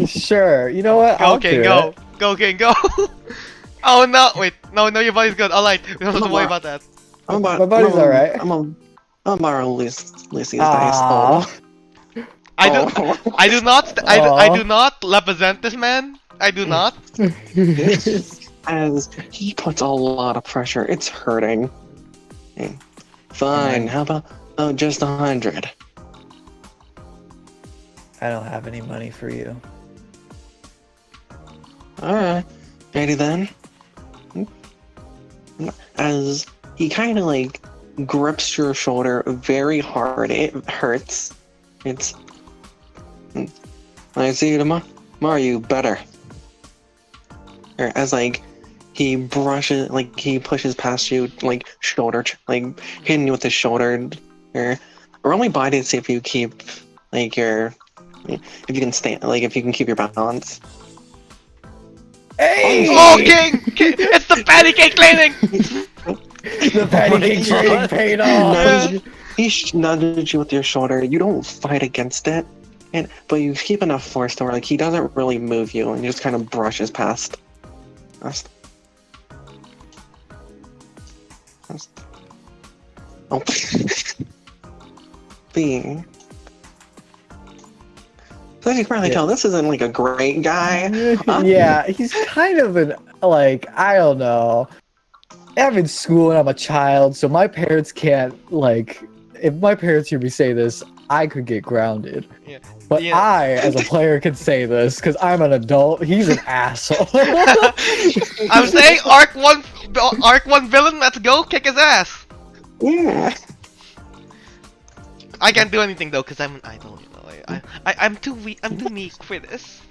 Sure, you know what? Go, I'll King, do go. it. Go, King, go. Oh no, wait. No, your body's good. Alright, we don't have to worry about that. My body's alright. I'm borrow Lucy's dice. I do not represent this man. I do not. As he puts a lot of pressure, it's hurting. Fine, how about just 100? I don't have any money for you. Alright, ready then? As he kind of like grips your shoulder very hard, it hurts. I see you tomorrow, you better. As like he pushes past you, like shoulder, like hitting you with his shoulder. Or only body to see if you keep like if you can stand, like if you can keep your balance. Hey! Oh, King! It's the patty cake training! The patty cake training paid off! He nudges you with your shoulder. You don't fight against it, but you keep enough force to where like he doesn't really move you, and you just kind of brushes past. Oh. Being. So as you can probably tell, this isn't like a great guy. Yeah, he's kind of an, like, I don't know. I'm in school and I'm a child, so my parents can't, like, if my parents hear me say this, I could get grounded. Yeah. But I, as a player, can say this, because I'm an adult. He's an asshole. I'm saying Arc 1 villain, let's go, kick his ass! Yeah. I can't do anything though, because I'm an idol, you know. I'm too weak, I'm too meek for this.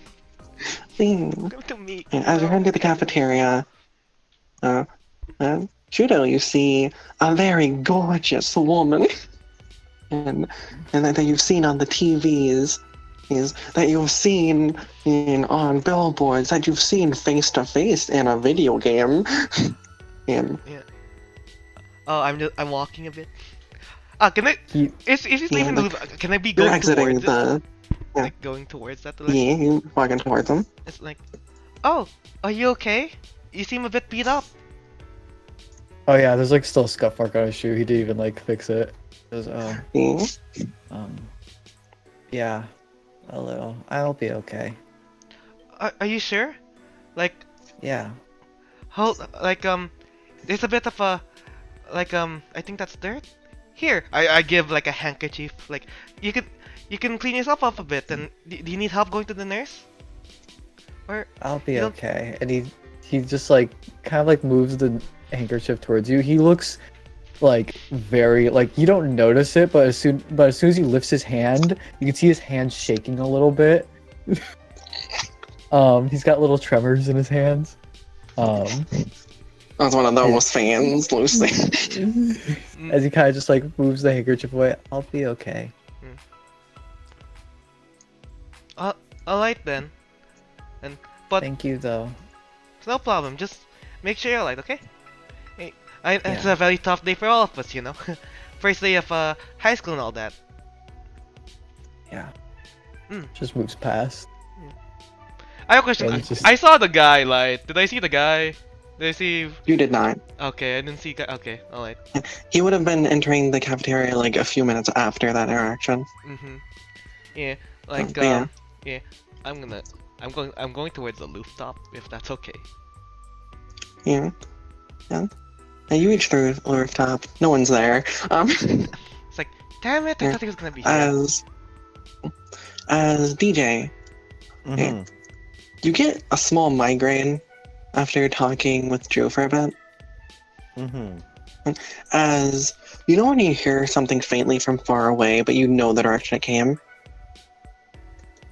I'm too meek. And as you're heading to the cafeteria, Judo, you see a very gorgeous woman. and that you've seen on the TVs, is that you've seen on billboards, that you've seen face to face in a video game, and Yeah. Oh, I'm walking a bit. Can I? He, Is he leaving the loop? Can I be you're going exiting towards it? the. Like going towards that direction? Yeah, you're walking towards them. It's like, oh, are you okay? You seem a bit beat up. oh yeah, there's like still a scuff mark on his shoe. He didn't even like fix it. He goes, oh, Yeah. yeah, a little. I'll be okay. Are you sure? Like, Yeah. hold, like, there's a bit of a, like, I think that's dirt. Here, I give like a handkerchief. Like, you can clean yourself up a bit. And do you need help going to the nurse? Or I'll be you don't- okay. And he just like kind of like moves the handkerchief towards you. He looks like very like you don't notice it, but as soon as he lifts his hand, you can see his hand shaking a little bit. He's got little tremors in his hands. That's one of those fans, Lucy. As he kind of just like moves the handkerchief away. I'll be okay. alright then. But Thank you though. it's no problem. Just make sure you're alright, okay? Hey, it's Yeah. a very tough day for all of us, you know. First day of high school and all that. Yeah. Mm. Just moves past. I have a question. And just- I saw the guy. Like, did I see the guy? Did I see? You did not. Okay, I didn't see. Okay, alright. He would have been entering the cafeteria like a few minutes after that interaction. Yeah, like yeah. yeah. I'm going towards the rooftop if that's okay. Yeah. Yeah. And you reach the rooftop. No one's there. It's like, damn it! I Yeah. thought he was gonna be here. As DJ, Mhm. you get a small migraine after talking with Drew for a bit. Mhm. As you know when you hear something faintly from far away, but you know the direction it came.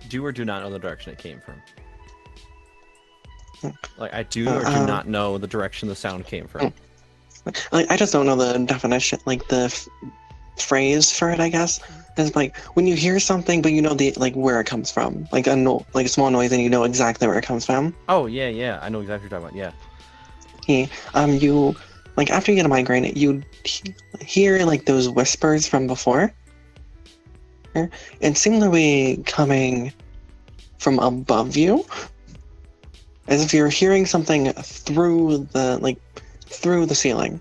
Do or do not know the direction it came from? Hmm. Like, I do or do not know the direction the sound came from. Like I just don't know the definition, like the phrase for it. I guess it's like when you hear something, but you know the like where it comes from, like like a small noise, and you know exactly where it comes from. Oh, yeah, I know exactly what you're talking about, Yeah. You like after you get a migraine, you hear like those whispers from before. It seemed to be coming from above you, as if you're hearing something through the ceiling.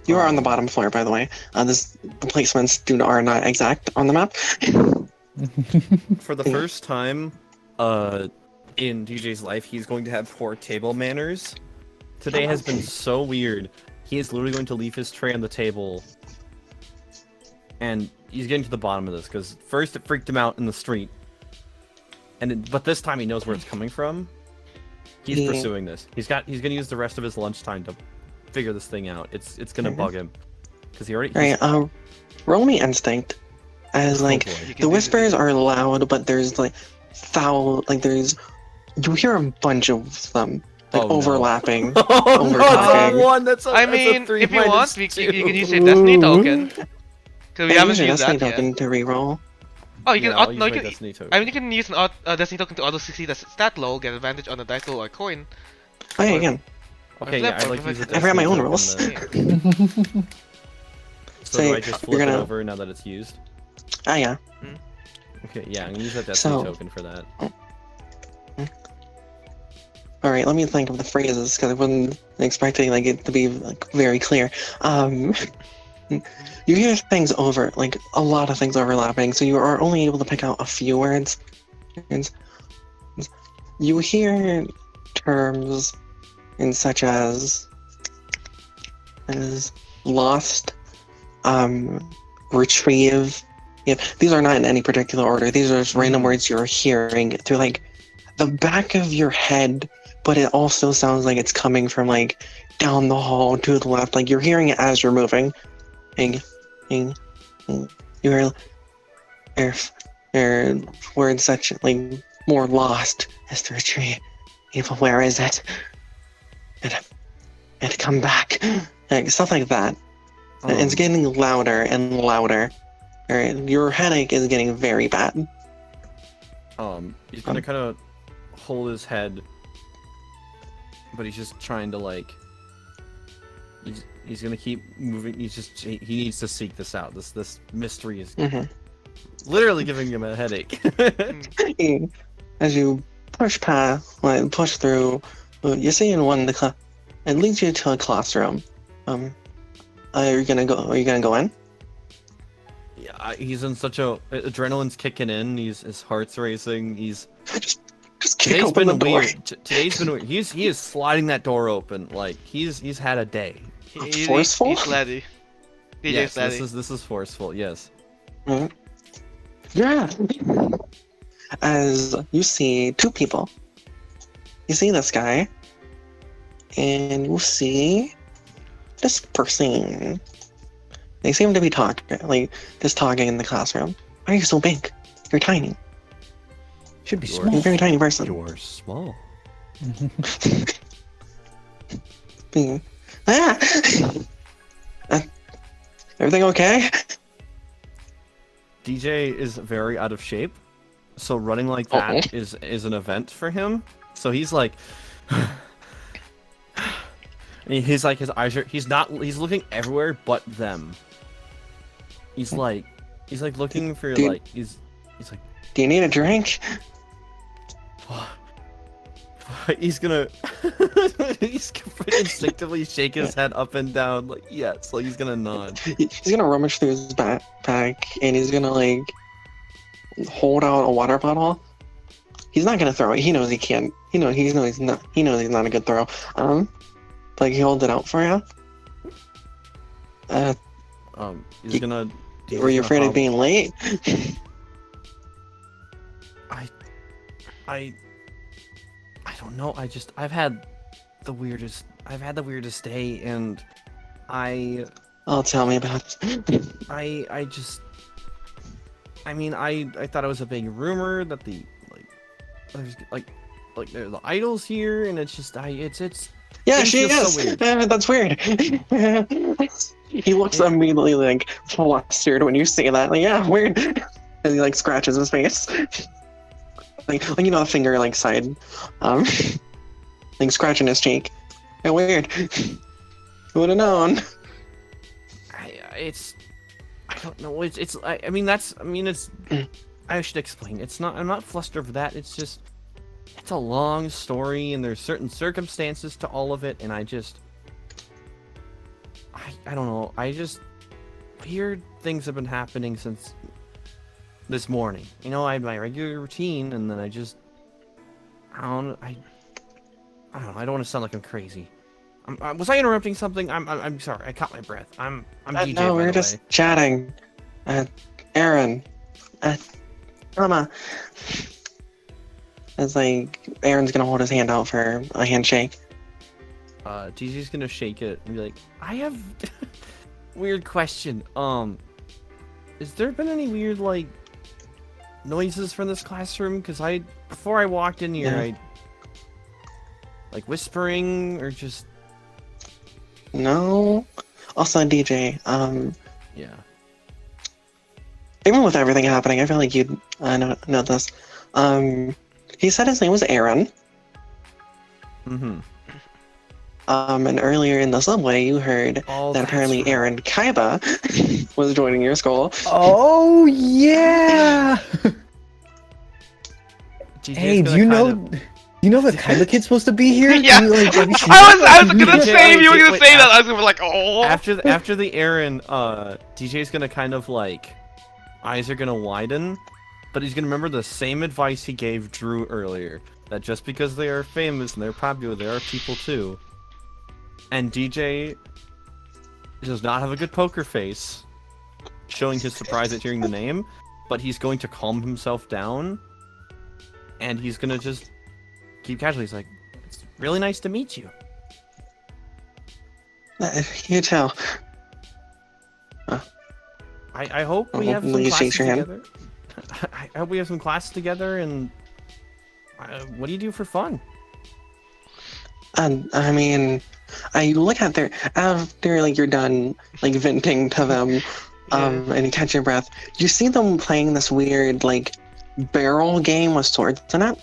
You are on the bottom floor, by the way. The placements are not exact on the map. yeah. For the first time in DJ's life, he's going to have poor table manners. Today has been so weird. He is literally going to leave his tray on the table. And he's getting to the bottom of this, because first it freaked him out in the street. But this time he knows where it's coming from. He's Yeah. pursuing this. He's gonna use the rest of his lunchtime to figure this thing out. It's gonna bug him. Because he already... Right, roll me instinct. As like boy. You can the do whispers this. are loud, but there's like you hear a bunch of them like Oh, no. overlapping. Oh, Over no, talking. that's one. That's a, I that's a mean, 3 if you want, minus you can 2. use your destiny token. Cause we Yeah, haven't use your used destiny that yet. token to reroll. Oh, you can. Yeah, I'll use No, my you can. destiny token. I mean, you can use an destiny token to auto succeed a stat roll, get advantage on a dice roll or coin. Oh yeah, again. Okay, Flip, yeah, I'd like to use a I forgot my destiny own token rules. then. So Say, do I just you're flip it gonna- over now that it's used? Ah yeah. Okay, yeah, I'm gonna use that destiny So- token for that. All right, let me think of the phrases because I wasn't expecting like it to be like very clear. You hear things over like a lot of things overlapping, so you are only able to pick out a few words. You hear terms in such as lost, retrieve. Yeah, these are not in any particular order. These are just random words you're hearing through like the back of your head, but it also sounds like it's coming from like down the hall to the left. Like you're hearing it as you're moving. You hear words such like more lost as to retrieve. Even where is it? And come back. Like, stuff like that. It's getting louder and louder. Alright, your headache is getting very bad. He's gonna kind of hold his head, but he's just trying to like. He's gonna keep moving. He needs to seek this out. This mystery is literally giving him a headache. As you push through, you see in one it leads you to a classroom. Are you gonna go in? Yeah, he's in such a adrenaline's kicking in. His heart's racing. Just kick open the door. Today's been weird. He is sliding that door open like he's had a day. Forceful? He's Laddie. Yes, this is forceful. Yes. Yeah. As you see two people. You see this guy, and you see this person. They seem to be talking in the classroom. Why are you so big? You're tiny. Should be You're small. a very tiny person. You're small. Everything okay? DJ is very out of shape, so running like that is an event for him. So he's like, he's like his eyes are. He's looking everywhere but them. He's like looking for Dude. like he's like. Do you need a drink? He's gonna instinctively shake his head up and down like yes, like he's gonna nod. He's gonna rummage through his backpack and he's gonna like hold out a water bottle. He's not gonna throw it. He knows he can't. He knows he's not a good throw. Like he holds it out for you. He's gonna. Were you afraid of being late? I don't know. I've had the weirdest day, and Oh, tell me about it. I mean, I thought it was a big rumor that there's the idols here, and it's just Yeah, it she feels is. so weird. That's weird. He looks immediately like flustered when you say that. Like, yeah, weird. And he like scratches his face. like you know, a finger like side, like scratching his cheek. Yeah, weird. Who would have known? I don't know. I should explain. I'm not flustered for that. It's just, it's a long story, and there's certain circumstances to all of it, and I don't know. Weird things have been happening since this morning. You know, I had my regular routine, and then I don't know. I don't want to sound like I'm crazy. Was I interrupting something? I'm sorry. I caught my breath. I'm DJ. No, we were just chatting. Aaron. Mama. It's like Aaron's gonna hold his hand out for a handshake. DJ's gonna shake it and be like, I have weird question. Has there been any weird like noises from this classroom? Because before I walked in here, I like whispering or just no. Also, DJ. Yeah. Even with everything happening, I feel like you'd know this. He said his name was Aaron. Mm-hmm. And earlier in the subway, you heard that apparently right. Aaron Kaiba was joining your school. Oh yeah! Hey, do you know that Kaiba kid's supposed to be here? Yeah. Do you, have you seen I was gonna say you were gonna wait, say that. I was gonna be like, oh. After the Aaron, DJ's gonna kind of like, eyes are gonna widen, but he's gonna remember the same advice he gave Drew earlier, that just because they are famous and they're popular, they are people too. And DJ does not have a good poker face, showing his surprise at hearing the name, but he's going to calm himself down, and he's gonna just keep casually. He's like, it's really nice to meet you. You too. I hope we have some Will you classes shake your hand? together. I hope we have some classes together, and what do you do for fun? I mean, I look at their after like you're done like venting to them, and you catch your breath. You see them playing this weird like barrel game with swords in it.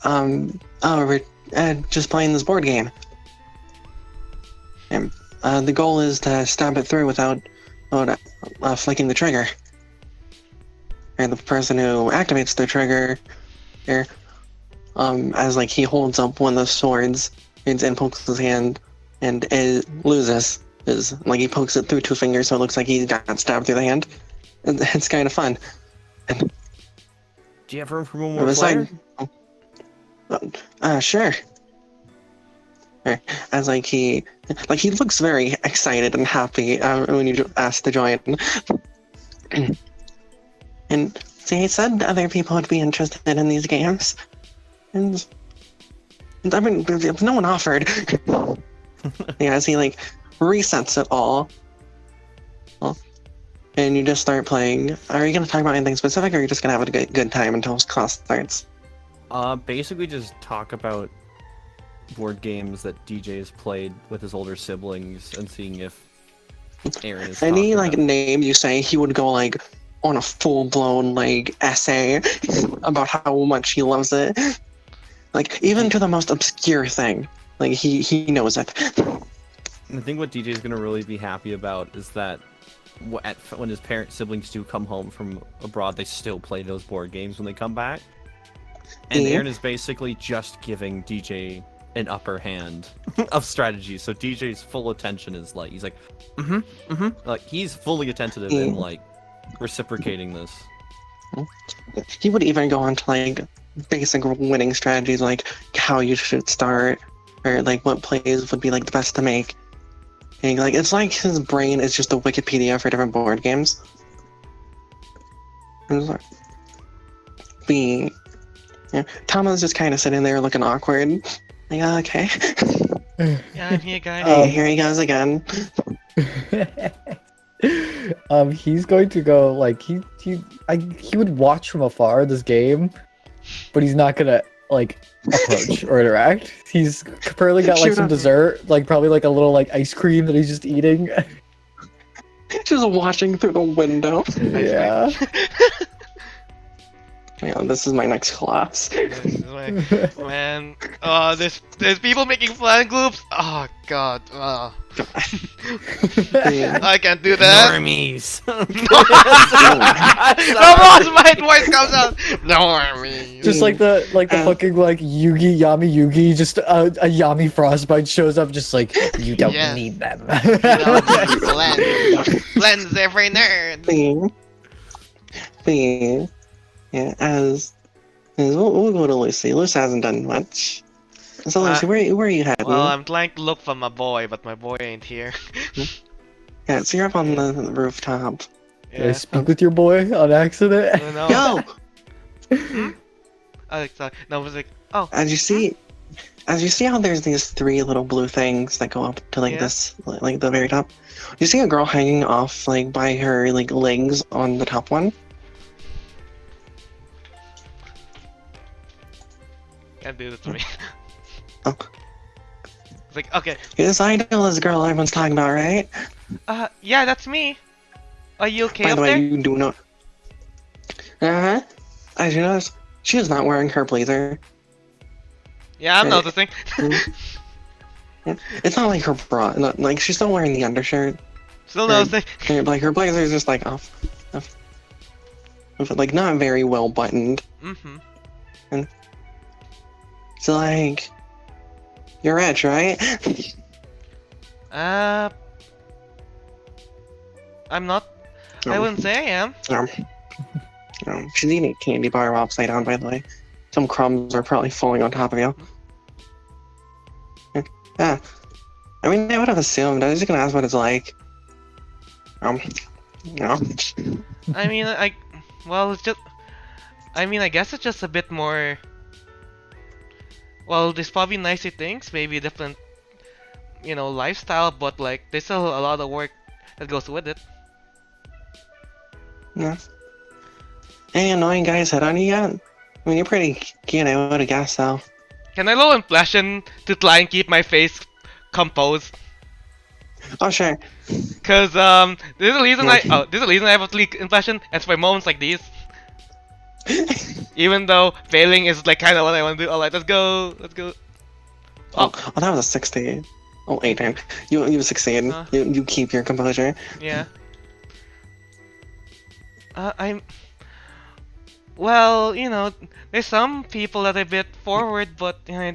We're just playing this board game. And the goal is to stab it through without flicking the trigger. And the person who activates the trigger, here, as like he holds up one of the swords and pokes his hand, and it loses. Is like he pokes it through 2 fingers, so it looks like he got stabbed through the hand. It's kind of fun. And Do you have room for one more player? Sure. As like he looks very excited and happy when you ask to join. And so he said other people would be interested in these games, and I mean, if no one offered, yeah, as he like resets it all, and you just start playing. Are you gonna talk about anything specific, or are you just gonna have a good time until class starts? Basically just talk about board games that DJ has played with his older siblings and seeing if Aaron is Any talking like about. name you say, he would go like on a full-blown like essay about how much he loves it. Like even to the most obscure thing, like he knows it. I think what DJ is gonna really be happy about is that when his siblings do come home from abroad, they still play those board games when they come back. And Yeah. Aaron is basically just giving DJ an upper hand of strategy. So DJ's full attention is like he's like, like he's fully attentive and like reciprocating this. He would even go on to like basic winning strategies, like how you should start, or like what plays would be like the best to make. And like it's like his brain is just a Wikipedia for different board games. And it's like, yeah, Tama's just kind of sitting there looking awkward. Like, okay. Yeah, I'm here, guys. Hey, here he goes again. He's going to go like he would watch from afar this game, but he's not gonna like approach or interact. He's currently got like some dessert, like probably like a little like ice cream that he's just eating. Just watching through the window. Yeah. Yeah, this is my next class. Man, there's people making flying gloops. Oh god, I can't do that. Normies. The my voice comes out. Normies. Just like the fucking like Yami Yugi, just a Yami Frostbite shows up, just like you don't Yeah. need them. Blends every nerd. Thing. Yeah, as we'll go to Lucy. Lucy hasn't done much. So Lucy, where are you heading? Well, I'm trying to look for my boy, but my boy ain't here. Yeah, so you're up on the rooftop. Did I speak with your boy on accident? No. Yo! No, I was like, oh. As you see how there's these 3 little blue things that go up to like this, like the very top. You see a girl hanging off like by her like legs on the top one. Can't do this to me. Oh. It's like, okay. This idol is the girl everyone's talking about, right? Yeah, that's me. Are you okay By up the way, there? you do not. Uh-huh. As you notice, she is not wearing her blazer. Yeah, I'm noticing. It's not like her bra. Like she's still wearing the undershirt. Still noticing. Like her blazer is just like off, like not very well buttoned. Mm-hmm. So like, you're rich, right? I'm not. I wouldn't say I am. She's eating a candy bar upside down, by the way. Some crumbs are probably falling on top of you. Yeah. I mean, I would have assumed. I was just gonna ask what it's like. No. I mean, well, it's just. I mean, I guess it's just a bit more. Well, there's probably nicer things, maybe a different, lifestyle, but like, there's still a lot of work that goes with it. Yeah. Any annoying guys hit on you yet? I mean, you're pretty cute, I would have guessed so. Can I roll inflection to try and keep my face composed? Oh, sure. Cause there's a reason I have to leak inflection. It's for moments like these. Even though failing is like kind of what I want to do. Alright, let's go. Oh, that was a 60. Oh, 18. You succeed. You keep your composure. Yeah. Well, you know, there's some people that are a bit forward, but you know,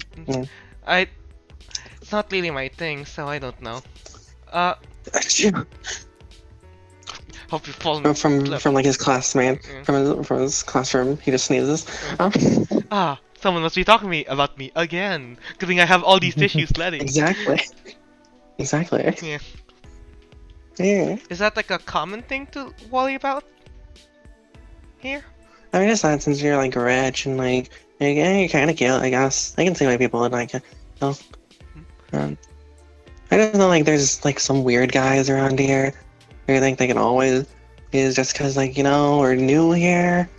it's not really my thing, so I don't know. Hope you fall. From like his classmate, from his classroom, he just sneezes. Someone must be talking to me about me again. Good thing I have all these tissues ready. Exactly. Yeah. Yeah. Is that like a common thing to worry about? Here? I mean, it's not since you're like rich and like you're kind of cute, I guess. I can see why people would like it. So, I don't know, like there's like some weird guys around here. Who think they can always is just because like we're new here.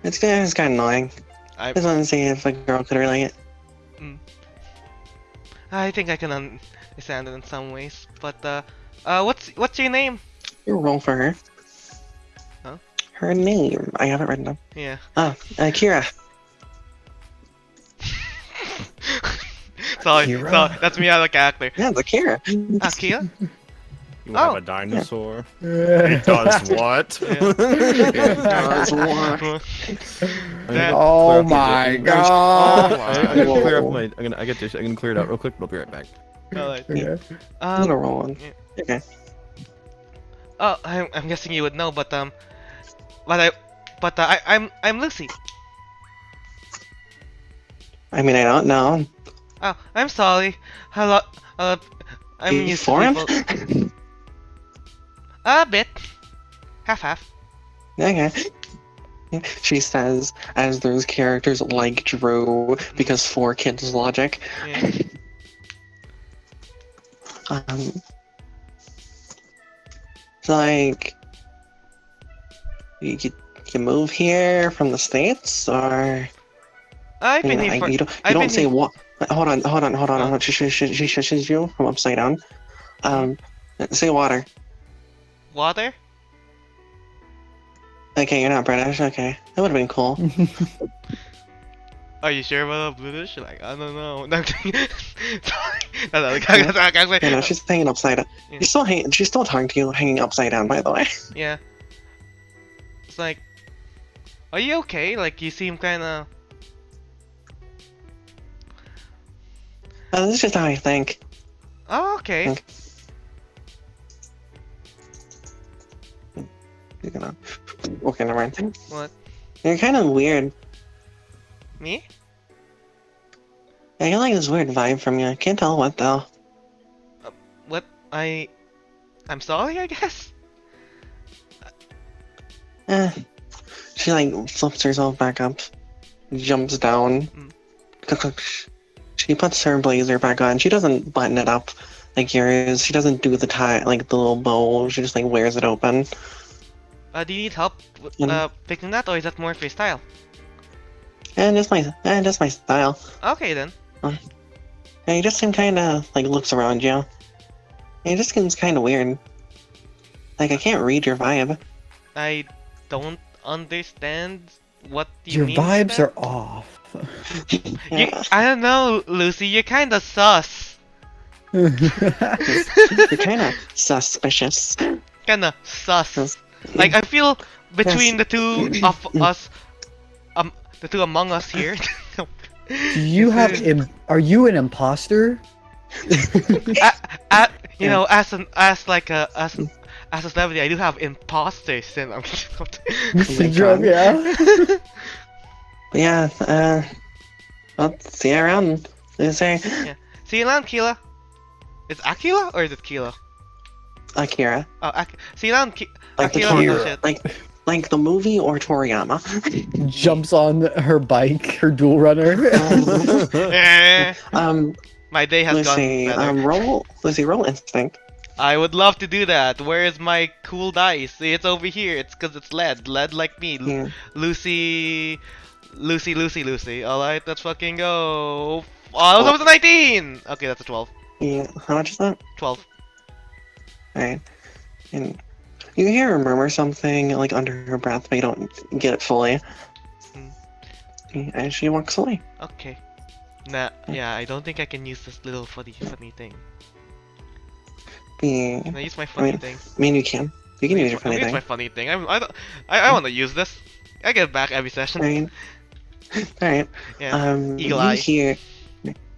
It's kind of annoying. I just want to see if a girl could relate. I think I can understand it in some ways, but what's your name? You roll for her. Huh? Her name, I have it written down. Yeah. Kira. Sorry, that's me out of character. Yeah, it's Kira. Kira? You have a dinosaur. It does what? It does what? Oh my god! I'm gonna clear up my. I'm gonna clear it out real quick. I'll be right back. Alright. I'm gonna roll one. Yeah. Okay. Oh, I'm guessing you would know, but I'm Lucy. I mean, I don't know. Oh, I'm sorry. I'm used to foreign? people. A bit. Half. Okay. She says, as those characters like Drew, because 4 kids logic. Yeah. It's like, you move here from the States, or I've been here for. you don't say what. Hold on. She's you from upside down. Say water. Water? Okay, you're not British. Okay, that would have been cool. Are you sure about the British? Like, I don't know. No, She's hanging upside down. Yeah. She's still talking to you, hanging upside down. By the way. Yeah. It's like, are you okay? Like, you seem kind of. This is just how I think. Oh, okay. You're gonna. Okay, never mind. What? You're kind of weird. Me? I get like this weird vibe from you. I can't tell what though. What? I'm sorry, I guess. She like flips herself back up, jumps down. She puts her blazer back on. She doesn't button it up like yours. She doesn't do the tie, like the little bow. She just like wears it open. Do you need help picking that, or is that more of your style? And just my style. Okay then. Yeah, you just seem kind of like looks around you. It just seems kind of weird. Like I can't read your vibe. I don't understand what you Your mean. vibes are off. I don't know, Lucy. You're kind of sus. You're kind of suspicious. Kinda sus. Like I feel between the two of us, the two among us here. Do you have? Are you an imposter? You know, as a celebrity, I do have imposter syndrome. Syndrome, yeah. Yeah. I'll see you around. Yeah. See you around, Kila. Is Akila or is it Kila? Akira. Oh, see you around, Like the Akila. like the movie or Toriyama. Jumps on her bike, her dual runner. My day has gone better. Roll instinct. I would love to do that. Where is my cool dice? See, it's over here. It's because it's lead. Lead like me. Yeah. Lucy. Alright, let's fucking go. Oh, that was a 19! Okay, that's a 12. Yeah, how much is that? 12. Alright. And you hear her murmur something like under her breath, but you don't get it fully. And she walks away. Okay. Nah, yeah, I don't think I can use this little funny thing. Yeah. Can I use my funny thing? I mean, you can. You can use your funny use thing. my funny thing. I want to use this. I get it back every session. Alright. Yeah. Eagle you eye. hear...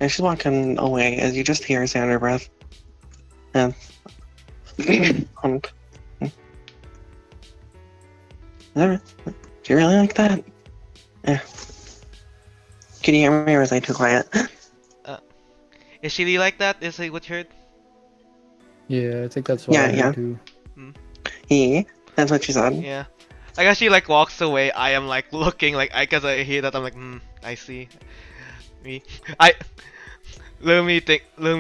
And she's walking away as you just hear her say under her breath. And... Do you really like that? Yeah. Can you hear me or was I too quiet? Is she really like that? Is it what you heard? Yeah, I think that's what I heard too. Yeah, that's what she said. Yeah. I guess she like walks away. I am like looking like cause I hear that I'm like I see. Lumi's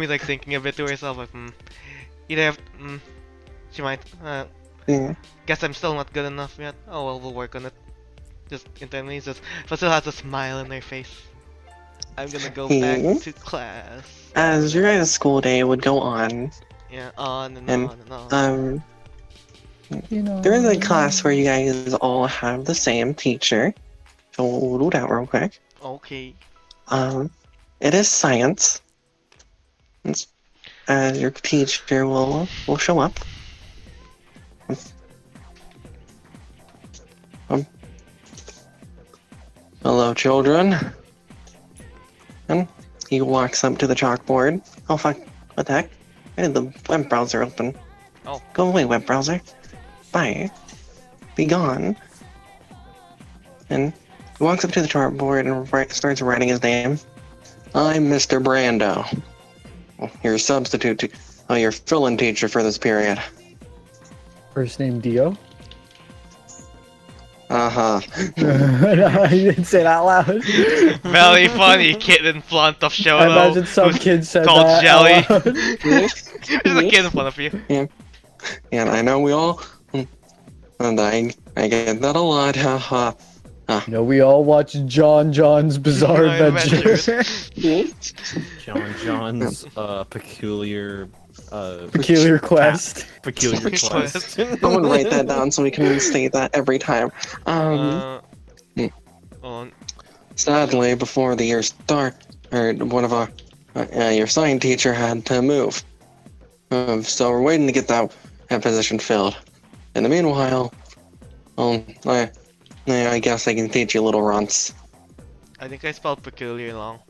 like thinking a bit to herself like either have she might Yeah. guess I'm still not good enough yet. Oh well, we'll work on it. Just internally, but still has a smile on her face. I'm gonna go back to class. As your guys' school day would go on. Yeah, on and on and on. There is a class where you guys all have the same teacher. So we'll do that real quick. Okay. It is science. Your teacher will show up. Hello, children. And he walks up to the chalkboard. Oh fuck! What the heck? I had the web browser open. Oh. Go away, web browser. Bye. Be gone. And he walks up to the chalkboard and starts writing his name. I'm Mr. Brando. Your substitute, your fill-in teacher for this period. First name Dio? Uh-huh. No, you didn't say that out loud. Very funny kid in front of Shono. I imagine some kid said called that Jelly. out loud. There's a kid in front of you. Yeah, I know we all... And I get that a lot, haha. You know, we all watch John's Bizarre Adventure. John's peculiar quest. Peculiar quest. I'm gonna write that down so we can state that every time. Sadly, before the year one of our your science teacher had to move. So we're waiting to get that position filled. In the meanwhile, I guess I can teach you little runts. I think I spelled peculiar wrong.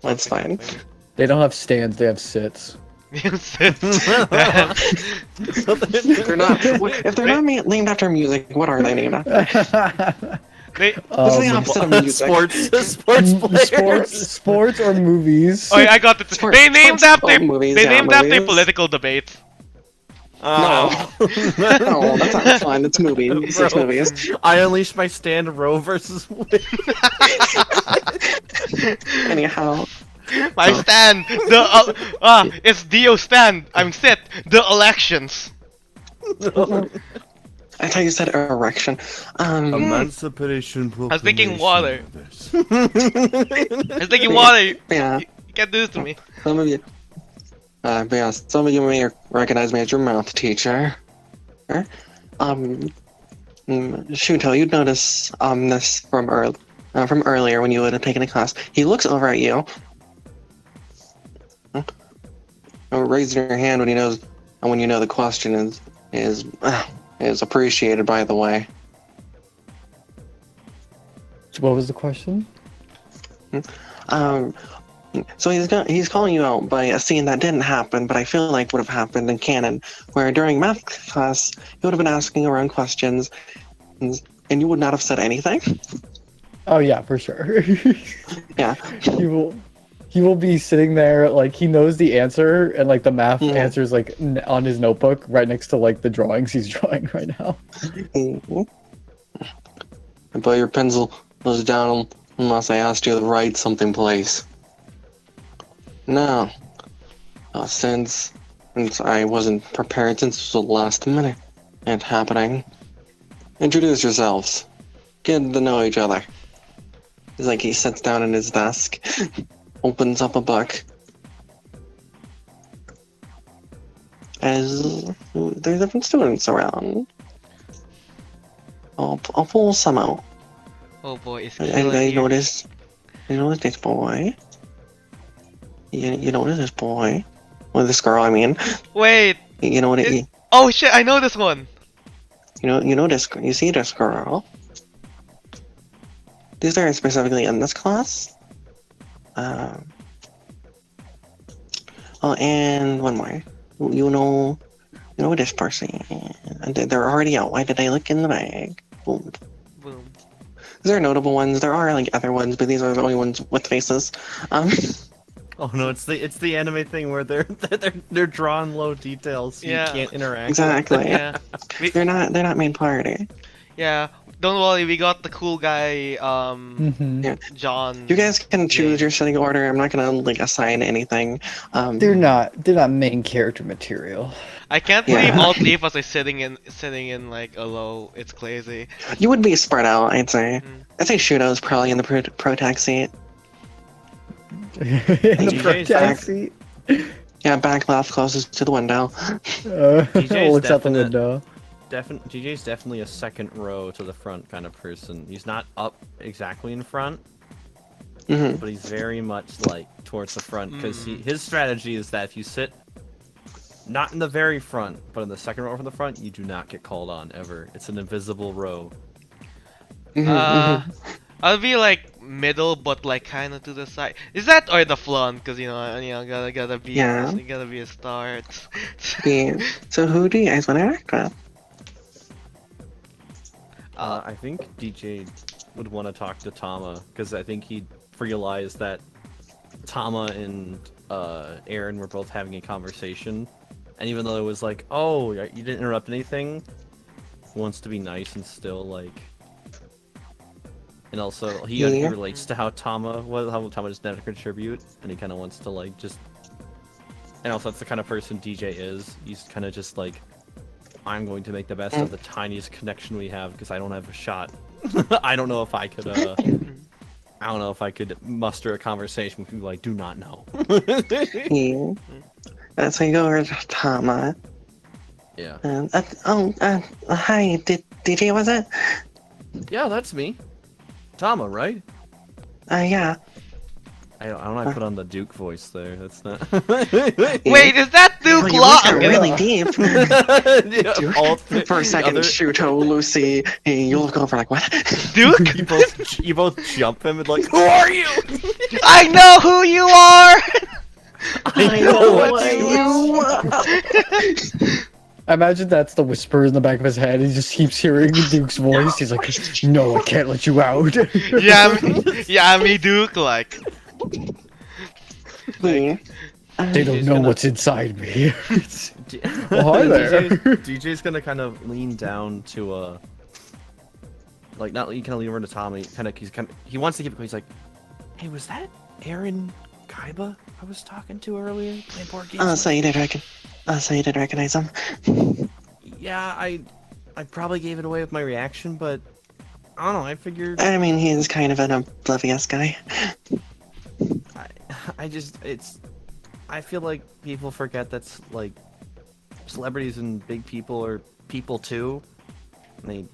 That's fine. They don't have stands, they have sits. They're not. If they're not named after music, what are they named after? They, this is the opposite of music. Sports or movies. Oh, yeah, I got it. They named after movies, they named after movies. political debates. No, that's not fun. It's movies. It's movies. I unleashed my stand Roe versus Wade. Anyhow. My stand, it's Dio stand. I'm set. The elections. I thought you said erection. Emancipation. I was thinking water. I was thinking water. Yeah. You can't do this to me. Some of you. But yeah, some of you may recognize me as your math teacher. Shuto, you'd notice this from earlier when you would have taken a class. He looks over at you. Raising your hand when he knows, and when you know the question is appreciated. By the way. What was the question? So he's calling you out by a scene that didn't happen, but I feel like would have happened in canon, where during math class you would have been asking around questions, and you would not have said anything. Oh yeah, for sure. Yeah. He will be sitting there like he knows the answer, and like the math answer is like on his notebook right next to like the drawings he's drawing right now. And put your pencil goes down unless I asked you to write something, please. Now, since I wasn't prepared, since it was the last minute and happening, introduce yourselves. Get to know each other. It's like he sits down at his desk. opens up a book. As there's different students around. I'll pull some out. Oh boy, it's And killer I here. noticed this boy. You notice this boy. Well, this girl, I mean. Wait! You know what it, Oh shit, I know this one! you know this, you see this girl. These are specifically in this class. Oh, and one more. You know this person. They're already out. Why did I look in the bag? Boom. Boom. These are notable ones. There are like other ones, but these are the only ones with faces. Oh no, it's the anime thing where they're drawing low details, so Yeah. you can't interact. Exactly. Yeah. They're not main party. Yeah. Don't worry, we got the cool guy, Yeah. John. You guys can choose Yeah. your setting order. I'm not gonna like assign anything. They're not main character material. I can't Yeah. believe all three of us are sitting in like a low. It's crazy. You would be spread out, I'd say. Mm. I'd say Shudo's probably in the pro tax seat. In the DJ's protect back. seat. Yeah, back left, closest to the window. DJ's Looks out the definite. window. GJ's definitely a second row to the front kind of person. He's not up exactly in front, Hmm. but he's very much like towards the front because his strategy is that if you sit not in the very front, but in the second row from the front, you do not get called on ever. It's an invisible row. I'll be like middle, but like kind of to the side. Is that or the front? Cause you know, gotta be, Yeah. you gotta be a star. Yeah. So who do you guys want to act with? I think DJ would want to talk to Tama because I think he'd realize that Tama and Aaron were both having a conversation, and even though it was like, "Oh, you didn't interrupt anything," he wants to be nice and still like. And also, he Yeah. relates to how Tama just never contribute, and he kind of wants to like just. And also, that's the kind of person DJ is. He's kind of just like, I'm going to make the best of the tiniest connection we have because I don't have a shot. I don't know if I could. I don't know if I could muster a conversation with people I do not know. Yeah. So you go over to Tama. Yeah. Hi, DJ, was it? Yeah, that's me. Tama, right? Yeah. I don't know. I put on the Duke voice there. That's not. Wait, is that Well, Duke you Law? got really deep. Yeah, all th- For a second, other- Shuto, Lucy, hey, you look over like, what? Duke? you both jump him and like, who are you? I know who you are. I know what you are. I imagine that's the whisper in the back of his head. He just keeps hearing Duke's voice. He's like, "No, I can't let you out." yeah, me Duke. Like, Yeah. They don't DJ's know gonna- what's inside me. Oh, hi there. DJ's gonna kind of lean down to like not you kind of lean over to Tommy. He wants to keep it. He's like, hey, was that Aaron Kaiba I was talking to earlier playing board games? So you did recognize him. Yeah, I probably gave it away with my reaction, but I don't know. I figured I mean, he's kind of an oblivious guy. I feel like people forget that's like celebrities and big people are people too. And they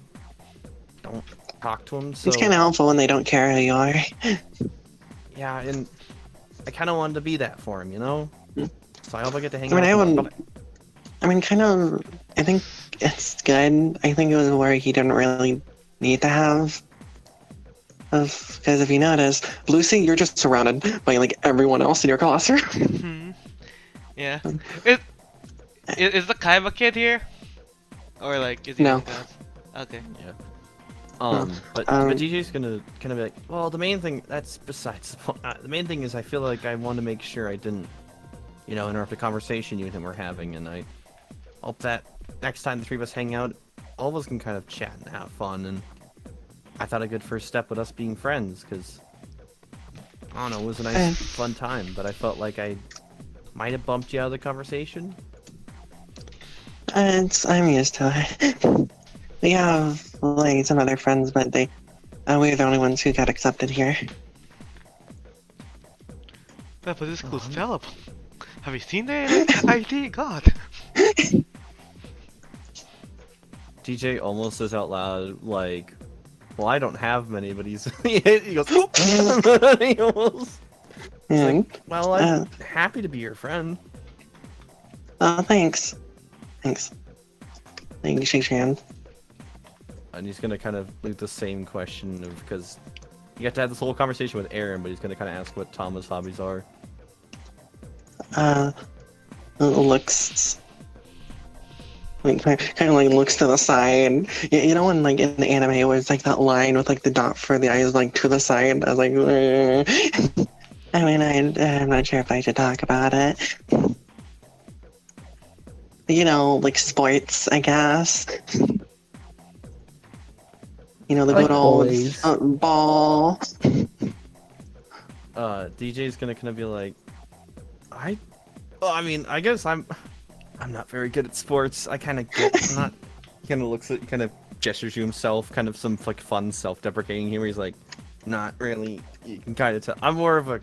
don't talk to them. So It's kind of helpful when they don't care who you are. yeah, and I kind of wanted to be that for him, you know. So I hope I get to hang I mean, out. I with him. wouldn't- I mean, kind of. I think it's good. I think it was where he didn't really need to have. Because if you notice, Lucy, you're just surrounded by like everyone else in your classroom. hmm. Yeah. Is the Kaiba kid here? Or like, is he No. in class? Okay. Yeah. But DJ's gonna kind of be like, well, the main thing that's besides the point. The main thing is I feel like I want to make sure I didn't, interrupt the conversation you and him were having, and I hope that next time the three of us hang out, all of us can kind of chat and have fun. And I thought a good first step with us being friends, because I don't know, it was a nice, fun time. But I felt like I might have bumped you out of the conversation. I'm used to it. We have like some other friends, but we're the only ones who got accepted here. But this school's terrible. Have you seen the ID? God. DJ almost says out loud, like, well, I don't have many, but he goes, he almost... It's like, well, I'm happy to be your friend. Oh, thanks. Thanks. Thank you, shake hand. And he's gonna kind of leave the same question of, because you have to have this whole conversation with Aaron, but he's gonna kind of ask what Tama's hobbies are. Looks like kind of like looks to the side. You know when like in the anime where it's like that line with like the dot for the eyes like to the side. I was like, I mean, I'm not sure if I should talk about it. You know, like sports, I guess. You know, the I like good old boys. ball. DJ's gonna kind of be like, I mean, I guess I'm not very good at sports. I kind of get, I'm not. He kind of looks at, kind of gestures to himself, kind of some like fun self-deprecating humor. He's like, not really. You can kind of tell. I'm more of a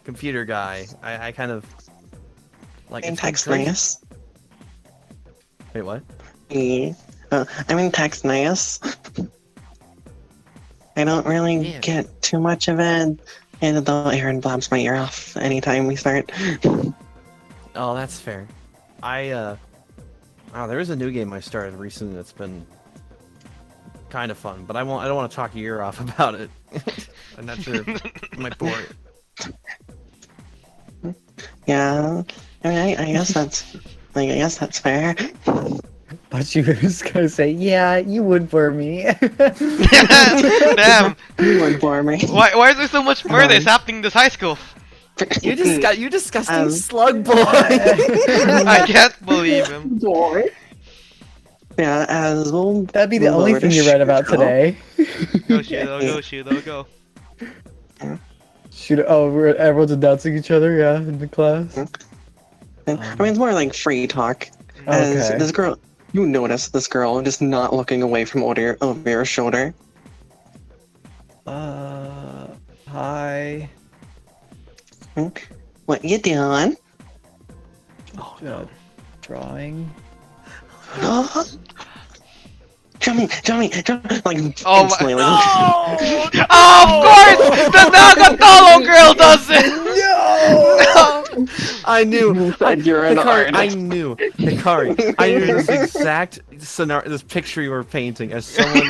computer guy. I kind of like. In it's text great- nice. Wait, what? I mean text nice. I don't really Yeah. get too much of it, and though Aaron blobs my ear off anytime we start. Oh, that's fair. There is a new game I started recently that's been kind of fun, but I don't want to talk your ear off about it. I'm not sure. I might bore it. Yeah, I mean, I guess that's fair. Thought you were just gonna say, yeah, you would for me. Damn. You would bore me. Why is there so much murders happening in this high school? You disgusting slug boy. I can't believe him. Boy. Yeah, as well. That'd be the only thing you read about today. Go Shudo, go Shudo, go. Shoot! Oh, everyone's announcing each other, yeah, in the class. I mean, it's more like free talk. As Okay. this girl, you notice this girl just not looking away from over your shoulder. Hi. What you doing? Drawing. Jump me, like Oh instantly, my- like, Oh, of course! The Nagatolo girl does it! I knew. You said you're an Hikari, I artist. knew. Hikari, I knew this exact scenario, this picture you were painting as someone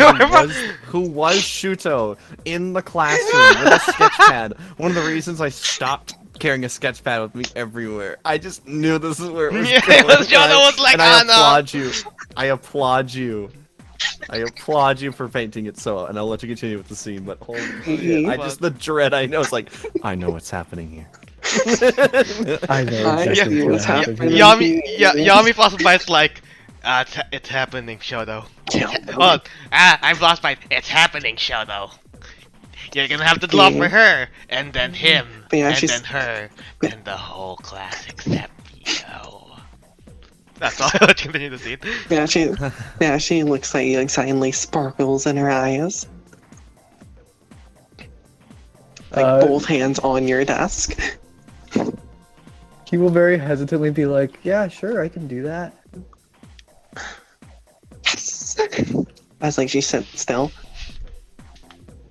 who was Shuto in the classroom with a sketch pad. One of the reasons I stopped carrying a sketch pad with me everywhere. I just knew this is where it was Yeah, going. Jonah was like, and I "Oh, no." applaud you. I applaud you. I applaud you for painting it so, and I'll let you continue with the scene, but holy shit, the dread I know, it's like, I know what's happening here. I know exactly what's what's happening. happening. Yami Frostbite's like, it's happening, Shodo. Oh, I'm Frostbite. It's happening, Shodo. You're gonna have to draw for her, and then him, Yeah, and she's- then her, and the whole class except you. That's all I'll continue to see. she looks like you, like suddenly sparkles in her eyes. Like both hands on your desk. He will very hesitantly be like, yeah, sure, I can do that. Yes! I was like, she sits still.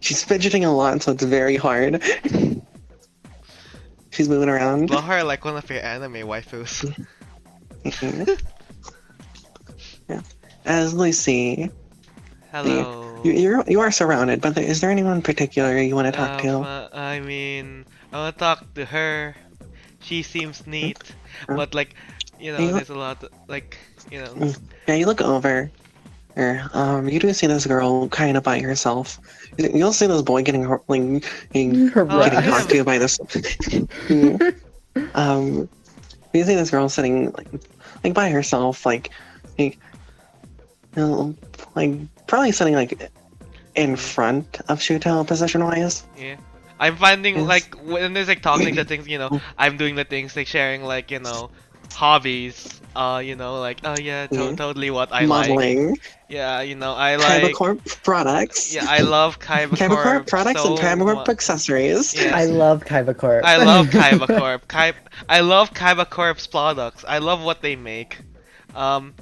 She's fidgeting a lot, so it's very hard. She's moving around. Draw her like one of your anime waifus. Yeah. As Lucy, Hello. you are surrounded, but is there anyone in particular you want to talk to? I mean, I want to talk to her. She seems neat, but like, there's a lot, Yeah, you look over. You do see this girl kind of by herself. You'll see this boy getting getting talked to by this. You see this girl sitting like by herself, like probably sitting like in front of Shuto position-wise. Yeah. I'm finding Yes. like when there's like talking the things, I'm doing the things like sharing like hobbies. You know, like oh yeah, totally what I like. Modeling, Yeah, you know, I like. KaibaCorp products. Yeah, I love KaibaCorp KaibaCorp products so and KaibaCorp much. accessories. Yes. I love KaibaCorp. I love KaibaCorp. I love KaibaCorp's products. I love what they make.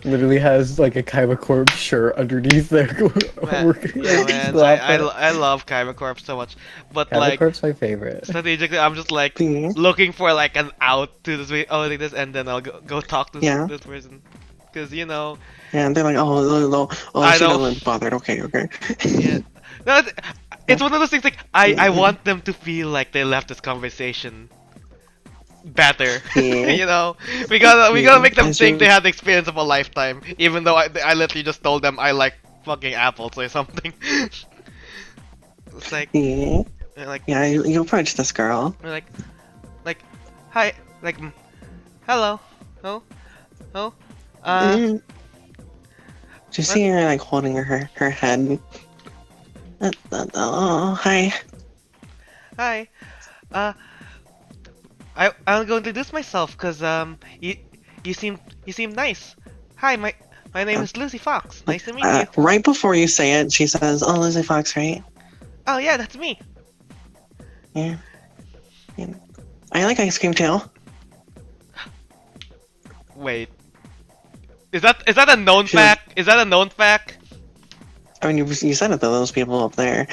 Literally has like a KaibaCorp shirt underneath their Man, I love KaibaCorp so much, but like KaibaCorp's my favorite. strategically, I'm just like Mhm. looking for like an out to this way. Oh, like this, and then I'll go talk to Yeah. this person, because you know. And they're like, I she know. doesn't bother. Okay. Yeah. No, it's one of those things like I want them to feel like they left this conversation better. Yeah. You know, we gotta make them As think you- they had the experience of a lifetime, even though I literally just told them I like fucking apples or something. It's like Yeah. like Yeah, you approach this girl. like hi like hello oh Mm. Do you see her like holding her head? Oh, hi. hi I'm going to introduce myself because you seem nice. Hi, my name is Lucy Fox. Nice to meet you. Right before you say it, she says, "Oh, Lizzie Fox, right?" Oh yeah, that's me. Yeah. I like ice cream too. Wait. Is that a known Sure. fact? Is that a known fact? I mean, you said it to those people up there.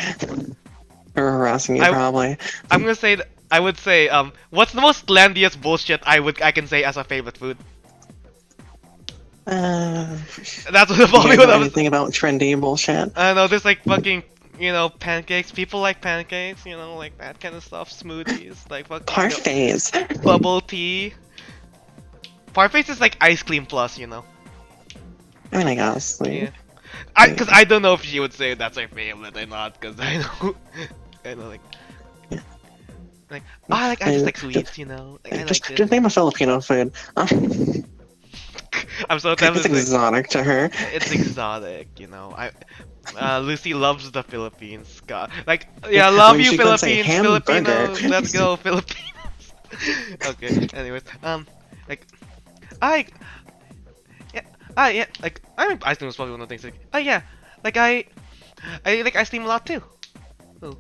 Are harassing you, probably. I'm gonna say I would say what's the most slendiest bullshit I can say as a favorite food? That's probably what I was. Anything about trendy bullshit? I don't know. There's like fucking pancakes. People like pancakes. You know, like that kind of stuff. Smoothies, like fucking Parfaits. bubble tea. Parfaits is like ice cream plus, you know. I mean, I guess. Like, Yeah. Cause I don't know if she would say that's her favorite or not. Cause I know, like, I just like sweets, you know. Like, I like just this. name a Filipino food. I'm so tempted. It's exotic to her. It's exotic, you know. Lucy loves the Philippines. God, like, yeah, love When you, she could say Philippines, hamburger. Filipinos. Let's go, Filipinos. Okay. Anyways, like, yeah, like, ice cream was probably one of the things. Like, oh yeah, like I like ice cream a lot too. Oh.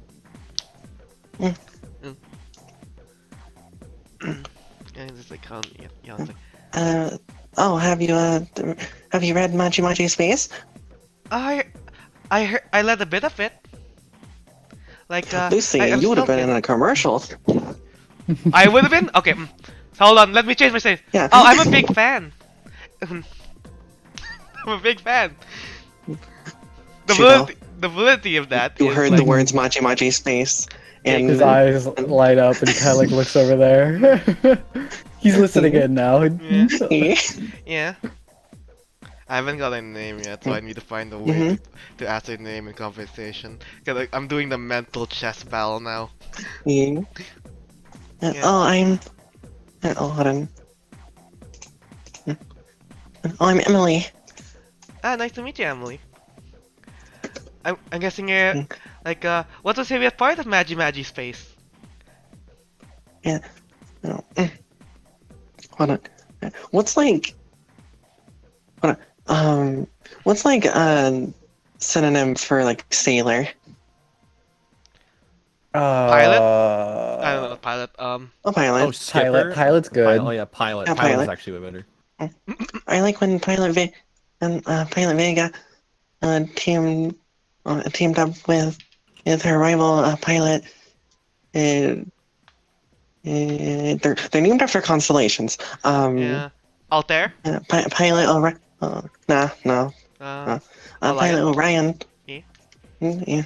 Mm. And it's like, yeah, it's like, Have you read Machi Machi Space? I read a bit of it. Like, Lucy, I'm you would have still been in a commercial. I would have been? Okay, hold on, let me change my state. Yeah. Oh, I'm a big fan. I'm a big fan. The validity of that You is heard like, the words Machi Machi Space, and His eyes light up and he kind of like looks over there. He's listening in now. Yeah. I haven't got a name yet, so I need to find a way to ask a name in conversation. Cause like, I'm doing the mental chess battle now. Yeah. Oh, hold on. Oh, I'm Emily. Ah, nice to meet you, Emily. I'm guessing you're like what's your favorite part of Magi Space? Yeah. No. Hold on. What's like? Hold on. What's like synonym for like sailor? Pilot? I don't know, pilot. A pilot. Oh, skipper? Pilot's good. Oh yeah, pilot. Yeah, Pilot is pilot. actually way better. I like when Pilot Vega teamed up with her rival pilot. They're named after constellations. Yeah. Altair? Pilot Orion. No. Pilot Orion. Yeah. Yeah.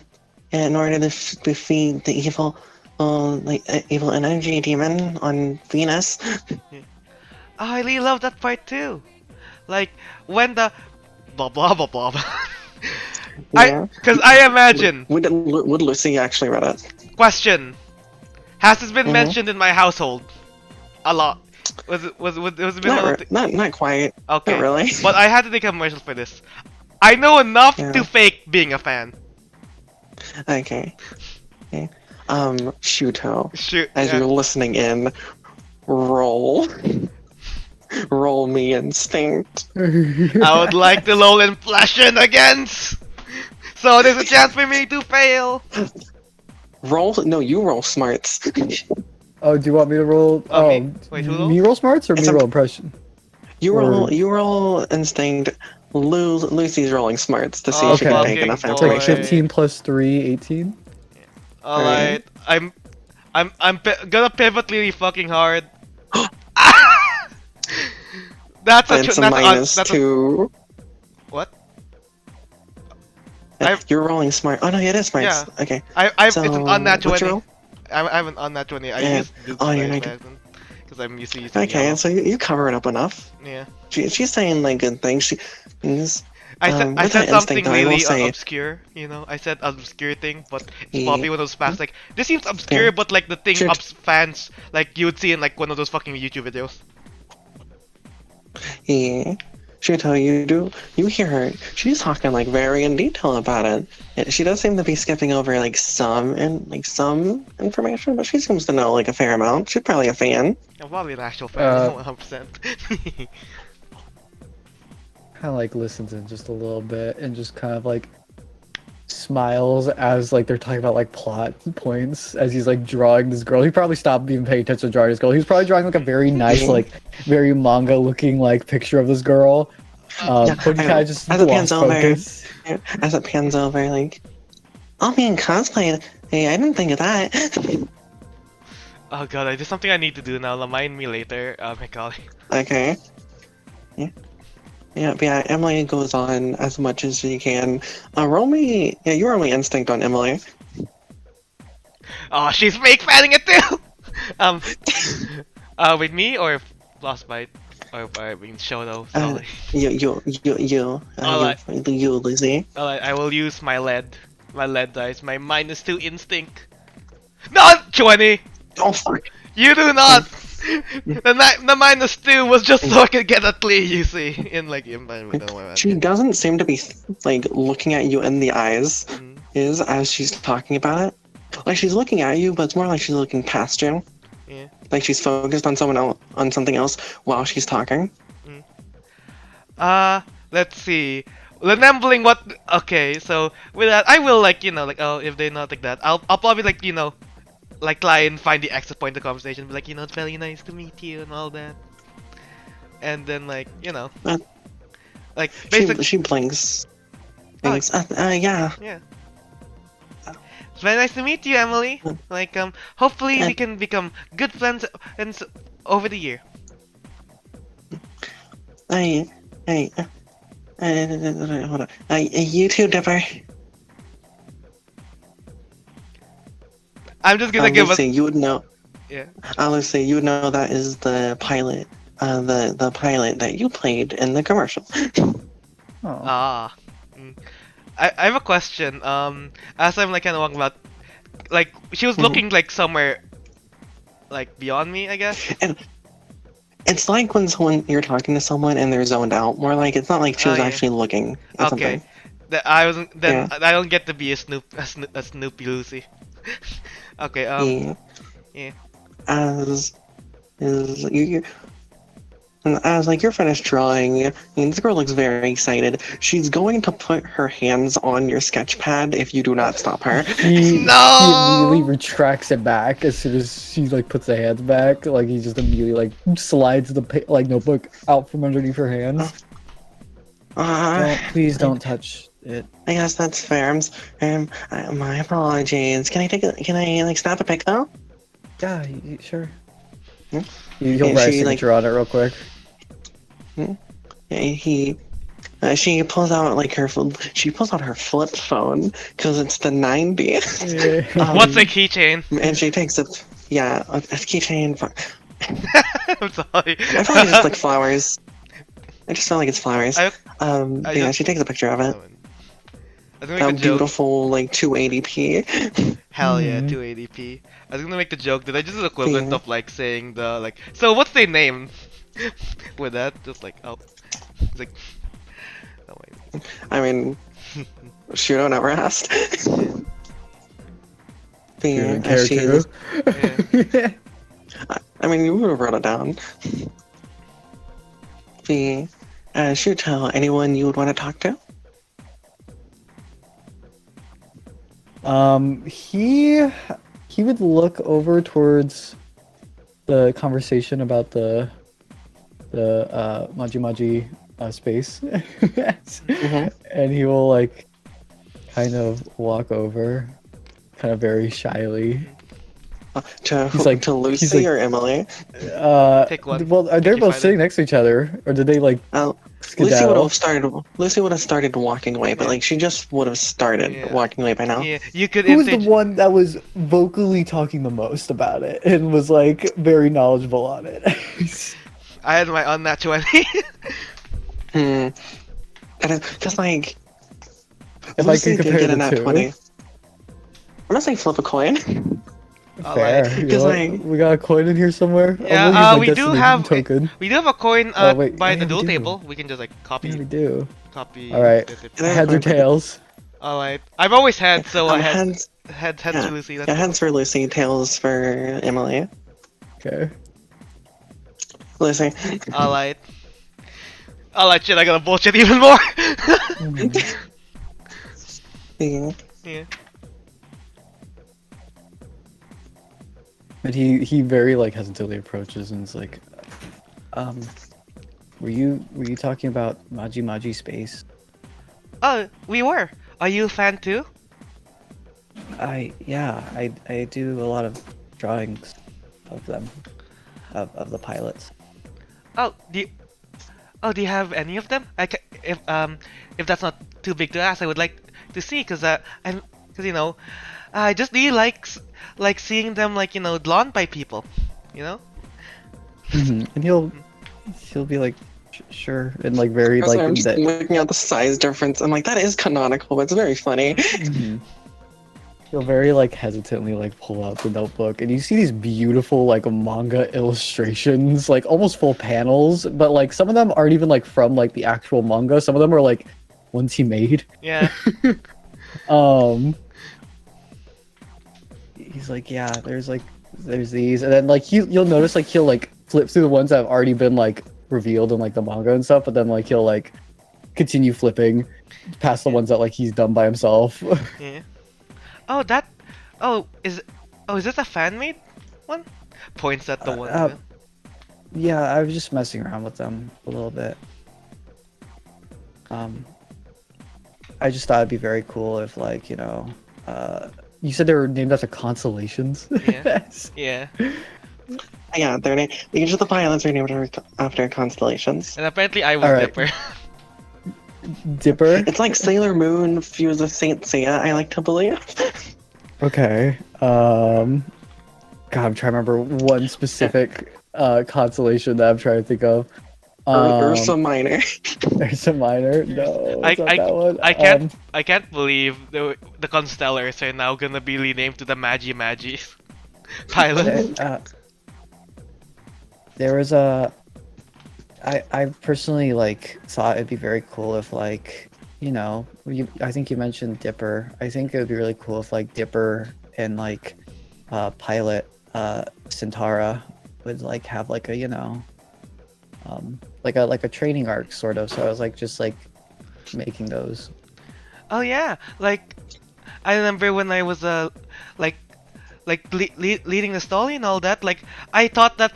In order to defeat the evil energy demon on Venus. Oh, I really love that part too. Like when the blah blah blah blah. Yeah. Cause I imagine. Would Lucy actually read it? Question: has this been mentioned in my household? A lot. Was it been Not quite. Okay. Not really. But I had to take a commercial for this. I know enough Yeah. to fake being a fan. Okay. Shuto. Shoot. As Yeah. you're listening in, roll. Roll me instinct. I would like to roll in flash against. So there's a chance for me to fail. No, you roll smarts. Oh, do you want me to roll? Oh, Oh, me? Wait, who me roll smarts or It's me a- roll impression? You Or- roll instinct. Lucy's rolling smarts to see Oh, if she can okay. take enough fucking It's like boy. information. 15 plus 3, 18. Alright, I'm gonna pivot really fucking hard. That's a It's a that's minus that's 2. what? I've- You're rolling smart. Oh no, it is smarts. Yeah. Okay. It's an unnatural what'd you 20. roll? I have an unnatural 20. I Yeah. used Duke's Oh, you're by not- accident, because I'm used to using Okay, yellow. so you cover it up enough. Yeah. She's saying like good things. I with said that something instinct, I will really say- obscure, you know. I said obscure thing, but it's Yeah. probably one of those facts like this seems obscure, Yeah. but like the thing Should- fans like you would see in like one of those fucking YouTube videos. Yeah. Shuto, you hear her? She's talking like very in detail about it. She does seem to be skipping over like some information, but she seems to know like a fair amount. She's probably a fan. I'm probably an actual fan, 100%. Kind of like listens in just a little bit and just kind of like smiles as like they're talking about like plot points as he's like drawing this girl. He probably stopped even paying attention to drawing this girl. He was probably drawing like a very nice like very manga looking like picture of this girl. Yeah, But he kind of just as it lost pans over, focus. as it pans over, like, I'll be in cosplay. Hey, I didn't think of that. Oh god, there's something I need to do now. Remind me later, Hikari. Okay. Yeah. Yeah, but yeah, Emily goes on as much as she can. Roll me. Yeah, you roll me instinct on Emily. Oh, she's fake fanning it too. With me or Frostbite or I mean Shoto. Sorry. You, Alright. you, Lizzie. Alright, I will use my lead dice, my -2 instinct. Not 20. Oh fuck. You do not. The -2 was just so I could get a clear, you see, in like environment. She doesn't seem to be like looking at you in the eyes. Is as she's talking about it. Like she's looking at you, but it's more like she's looking past you. Yeah. Like she's focused on someone else, on something else while she's talking. Let's see. Remembering what? Okay, so with that, I will like like if they're not like that, I'll probably like like try and find the exit point of the conversation, be like it's very nice to meet you and all that, and then like like basically She blinks. Thinks, yeah. yeah. It's very nice to meet you, Emily. Like hopefully we can become good friends and over the year. Hold on. You too, Dipper. I'm just gonna give Lucy, you would know. Yeah. Lucy, you would know that is the pilot. The pilot that you played in the commercial. Oh. Ah. I have a question. As I'm like kind of walking about, like she was looking like somewhere, like beyond me, I guess. And it's like when you're talking to someone and they're zoned out. More like it's not like she was yeah. actually looking at Okay. something. That I wasn't. Then Yeah. I don't get to be a Snoopy Lucy. Okay. Yeah. As you. And as like you're finished drawing, I mean, this girl looks very excited. She's going to put her hands on your sketch pad if you do not stop her. He No! immediately retracts it back as soon as she like puts the hands back. Like he just immediately like slides the notebook out from underneath her hands. Please don't touch it. I guess that's fair. My apologies. Can I like snap a pic though? Yeah, sure. Hmm? He'll Yeah, write a she, signature on it real quick. She pulls out like her flip phone because it's the 90s. What's a keychain? And she takes a keychain. I'm sorry. I probably just like flowers. I just feel like it's flowers. I She takes a picture of it. I was gonna make a joke. Beautiful like 280p. Hell yeah, Mhm. 280p. I was gonna make the joke that I just the equivalent of like saying the like. So what's their name? With that, just like it's like. Oh wait. I mean, Shuto never asked. But You yeah, don't care too. Yeah. I mean, you would have wrote it down. be Shuto, anyone you would want to talk to? He would look over towards the conversation about the Maji Maji space, and he will like kind of walk over, kind of very shyly. To Lucy or Emily? Pick one. Well, they're Pick your both fighter. sitting next to each other, or did they like Lucy would skedaddle? have started walking away, but like she just would have started Yeah. walking away by now. Yeah, you could Who was the interchange. one that was vocally talking the most about it and was like very knowledgeable on it? I had my unnatural 20. And because like If I Lucy could did compare get a the nat two. 20. I'm gonna say flip a coin. Fair. Alright. You know 'Cause, what? like- We got a coin in here somewhere. Yeah, I'm gonna use my we do Destiny have token. we do have a coin Oh, wait, by yeah, the we duel do. table. We can just like copy Yeah, we do. copy. All right. it. Yeah. Heads or tails? Alright. I've always had, so I had Heads, heads yeah. for Lucy. That's yeah, heads for Lucy, tails for Emily. Okay. Lucy. Alright. Alright, shit, I gotta bullshit even more. Yeah. Yeah. But he very like hesitantly approaches and is like, were you talking about Maji Maji space? Oh, we were. Are you a fan too? I do a lot of drawings of them, of the pilots. Oh, do you have any of them? If that's not too big to ask, I would like to see, cause you know, I just really like seeing them like, you know, drawn by people, you know. And he'll be like, sure, and like very Also, like I'm just that. looking at the size difference. I'm like, that is canonical, but it's very funny. He'll very like hesitantly like pull out the notebook, and you see these beautiful like manga illustrations, like almost full panels, but like some of them aren't even like from like the actual manga. Some of them are like ones he made. Yeah. He's like, yeah, there's these, and then like you'll notice like he'll like flip through the ones that have already been like revealed in like the manga and stuff, but then like he'll like continue flipping past the ones that like he's done by himself. Yeah. Is this a fan made one? Points at the one. Yeah, I was just messing around with them a little bit. I just thought it'd be very cool if like, you know, you said they were named after constellations. Yeah. Yeah. Yeah, each of the pilots are named after constellations. And apparently I was Alright. Dipper. Dipper. It's like Sailor Moon fused with Saint Seiya, I like to believe. Okay. God, I'm trying to remember one specific constellation that I'm trying to think of. Ursa Minor. Ursa Minor? No, it's not that one. I can't believe the Constellars are now gonna be renamed to the Magi Magi pilot. There was I personally like thought it'd be very cool if like, you know, I think you mentioned Dipper. I think it would be really cool if like Dipper and like pilot Centaura would like have like a, you know, like a training arc sort of. So I was like just like making those. Oh yeah, like I remember when I was leading the story and all that. Like I thought that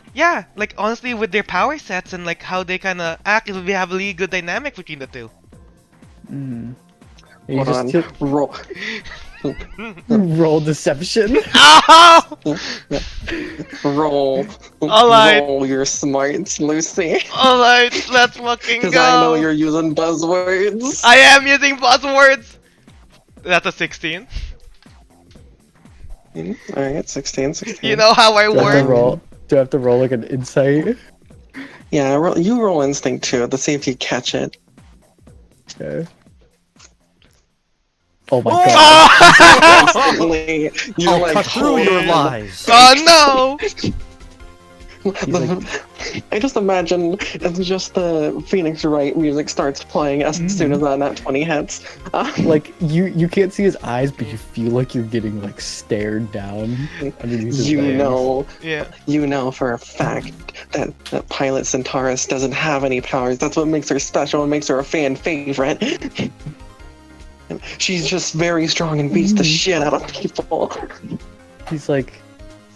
like honestly with their power sets and like how they kind of act, it would have a really good dynamic between the two. You Hold on. Roll. roll deception. Ow! Roll. Alright. Roll your smarts, Lucy. Alright, let's fucking go. Because I know you're using buzzwords. I am using buzzwords. That's a 16. Alright, 16. You know how I Do I have to work. roll? Do I have to roll like an insight? Yeah, you roll instinct too to see if you catch it. Okay. Oh my god. Instantly, you're I'll like, cut through your "Hold." lies. Oh no! I just imagine it's just the Phoenix Wright music starts playing as soon as that 20 hits. Like you can't see his eyes, but you feel like you're getting like stared down underneath his fangs. You know for a fact that Pilot Centaurus doesn't have any powers. That's what makes her special and makes her a fan favorite. She's just very strong and beats the shit out of people. He's like,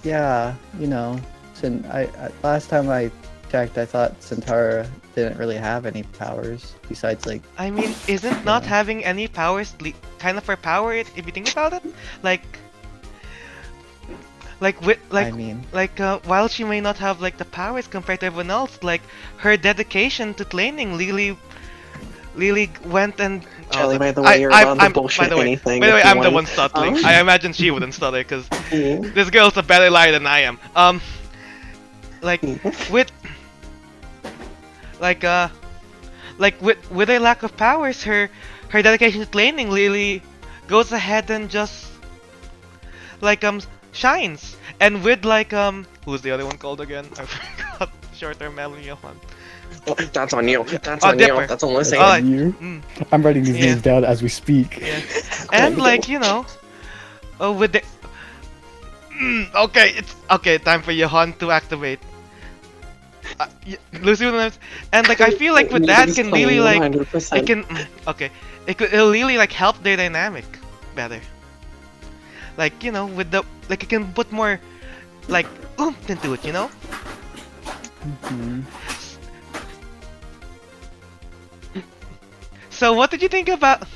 yeah, you know. I last time I checked, I thought Centaura didn't really have any powers besides like. I mean, isn't not having any powers kind of her power if you think about it? While she may not have like the powers compared to everyone else, like her dedication to training Lily went and. Jelly, by the way, you're about to bullshit anything. By the way, I'm the one stuttering. I imagine she wouldn't stutter because this girl's a better liar than I am. With her lack of powers, her dedication to training, Lily goes ahead and just shines. And with who's the other one called again? I forgot. Short-term memory of one. Oh, that's on you. That's on Dipper. you. That's all I'm saying. On you? I'm writing these names down as we speak. Yeah. And with the okay, time for Johan to activate. Lucy, and I feel like with that can really it'll really help their dynamic better. With the it can put more oomph into it, So what did you think about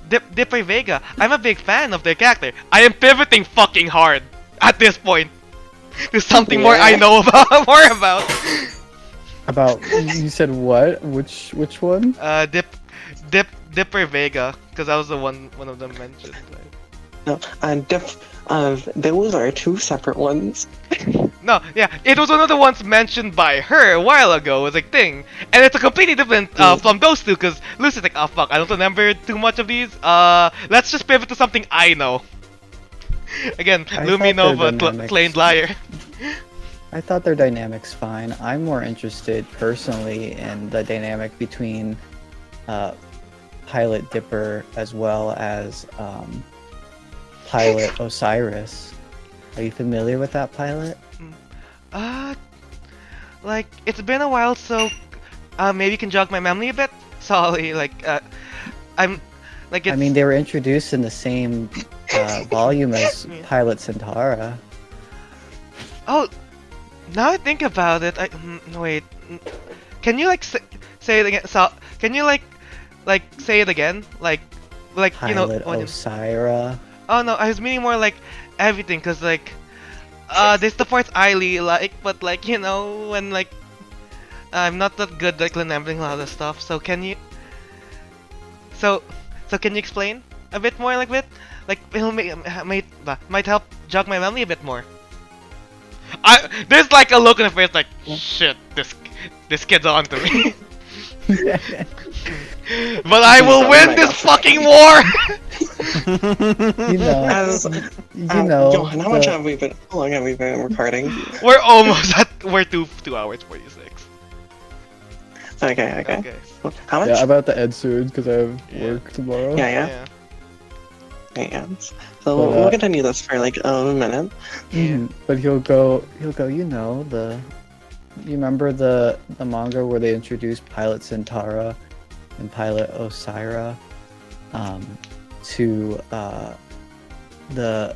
Dipper Vega? I'm a big fan of their character. I am pivoting fucking hard at this point. There's something more I know about. About you said what? Which one? Dipper Vega, because that was the one of them mentioned. No, those are two separate ones. No, yeah, it was one of the ones mentioned by her a while ago as a thing, and it's a completely different from those two. Because Lucy's like, oh fuck, I don't remember too much of these. Let's just pivot to something I know. Again, LumiNova, claimed liar. I thought their dynamic's fine. I'm more interested personally in the dynamic between Pilot Dipper as well as Pilot Osiris. Are you familiar with that pilot? It's been a while, so maybe you can jog my memory a bit. Sorry, I mean, they were introduced in the same volume as Pilot Centaura. Oh, now I think about it, wait. Can you say it again? So, can you say it again? Pilot Osiris. Oh no, I was meaning more everything, cause there's the parts I really like, but when I'm not that good remembering a lot of stuff. So can you? So can you explain a bit more it'll might help jog my memory a bit more. There's a look in the face shit, this kid's on to me. But I will win this fucking war! Johan, how long have we been recording? We're almost at, we're 2 hours 46. Okay. How much? Yeah, about the Ed soon, because I have work tomorrow. Yeah. So we'll continue this for a minute. But he'll go, you remember the manga where they introduced Pilot Centaura and Pilot Osiris to the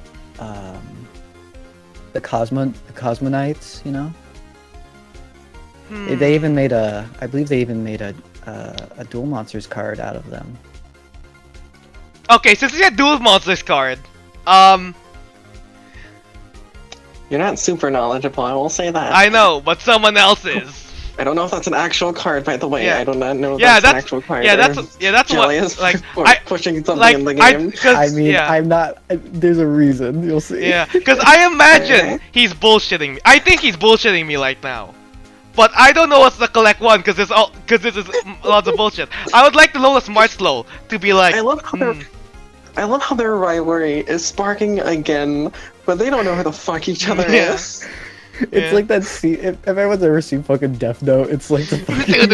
Cosmonites, They even made I believe they even made a Duel Monsters card out of them. Okay, since it's a Duel Monsters card, you're not super knowledgeable, I will say that. I know, but someone else is. I don't know if that's an actual card, by the way. Yeah. I do not know if that's an actual card. That's Jelly what is pushing something in the game. I'm not. There's a reason. You'll see. Yeah, because I imagine he's bullshitting me. I think he's bullshitting me right now. But I don't know what's the correct one because this is lots of bullshit. I would like to know the smart slow to be I love how I love how their rivalry is sparking again, but they don't know who the fuck each other Yeah. is. It's Yeah. like that scene. If everyone's ever seen fucking Death Note, it's like the fucking.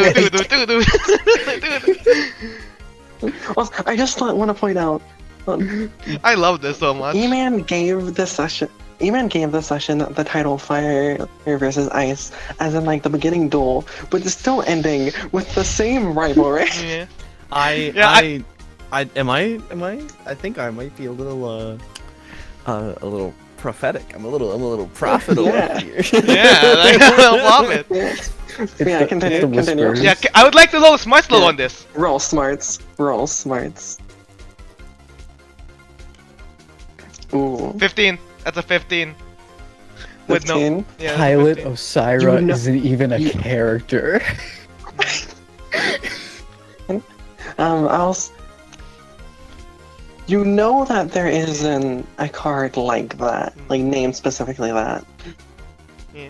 Also, I just want to point out, I love this so much. E-Man gave this session the title Fire versus Ice, as in like the beginning duel, but it's still ending with the same rivalry. Yeah. I think I might be a little prophetic. I'm a little prophet over Yeah. here. Yeah, like, I love it. Yeah, continue. whispers. Yeah, I would like to know smarts level Yeah. on this. Roll smarts. Ooh. 15. That's a 15. With no. 15. Yeah, Pilot 15. Osira You know- isn't even a character. You know that there isn't a card like that, like named specifically that, Yeah.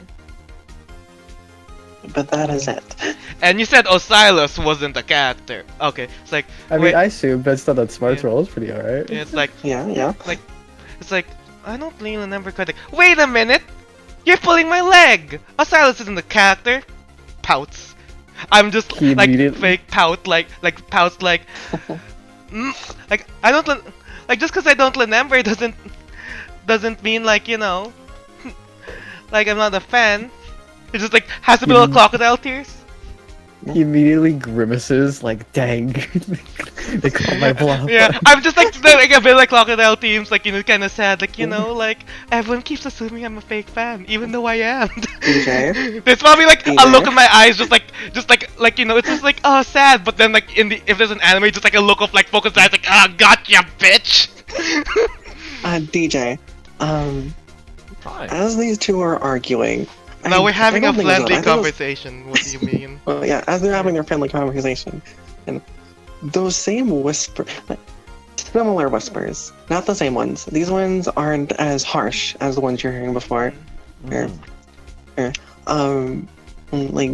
but that is it. And you said Osiris wasn't a character. Okay, it's like. I mean, wait, I assume, but still, that smarts Yeah. roll is pretty alright. It's like. Yeah. It's like. I don't really remember quite. Like, wait a minute! You're pulling my leg! Osiris isn't a character! Pouts. I'm just He like immediately- fake pout, like pouts, like. Like I don't like just because I don't remember doesn't mean like like I'm not a fan. It just like has a bit of crocodile tears. He immediately grimaces, like, dang. They call my bluff. Yeah, I'm just like a bit like crocodile tears, like kind of sad, like like everyone keeps assuming I'm a fake fan, even though I am. DJ. There's probably like a DJ. look in my eyes, just like it's just like oh sad, but then like if there's an anime, just like a look of like focused eyes, like ah gotcha bitch. DJ. Hi. As these two are arguing. Now we're having a don't think it's friendly I think it was- conversation. What do you mean? Well, yeah, as they're having their friendly conversation, and those same similar whispers, not the same ones. These ones aren't as harsh as the ones you're hearing before. Like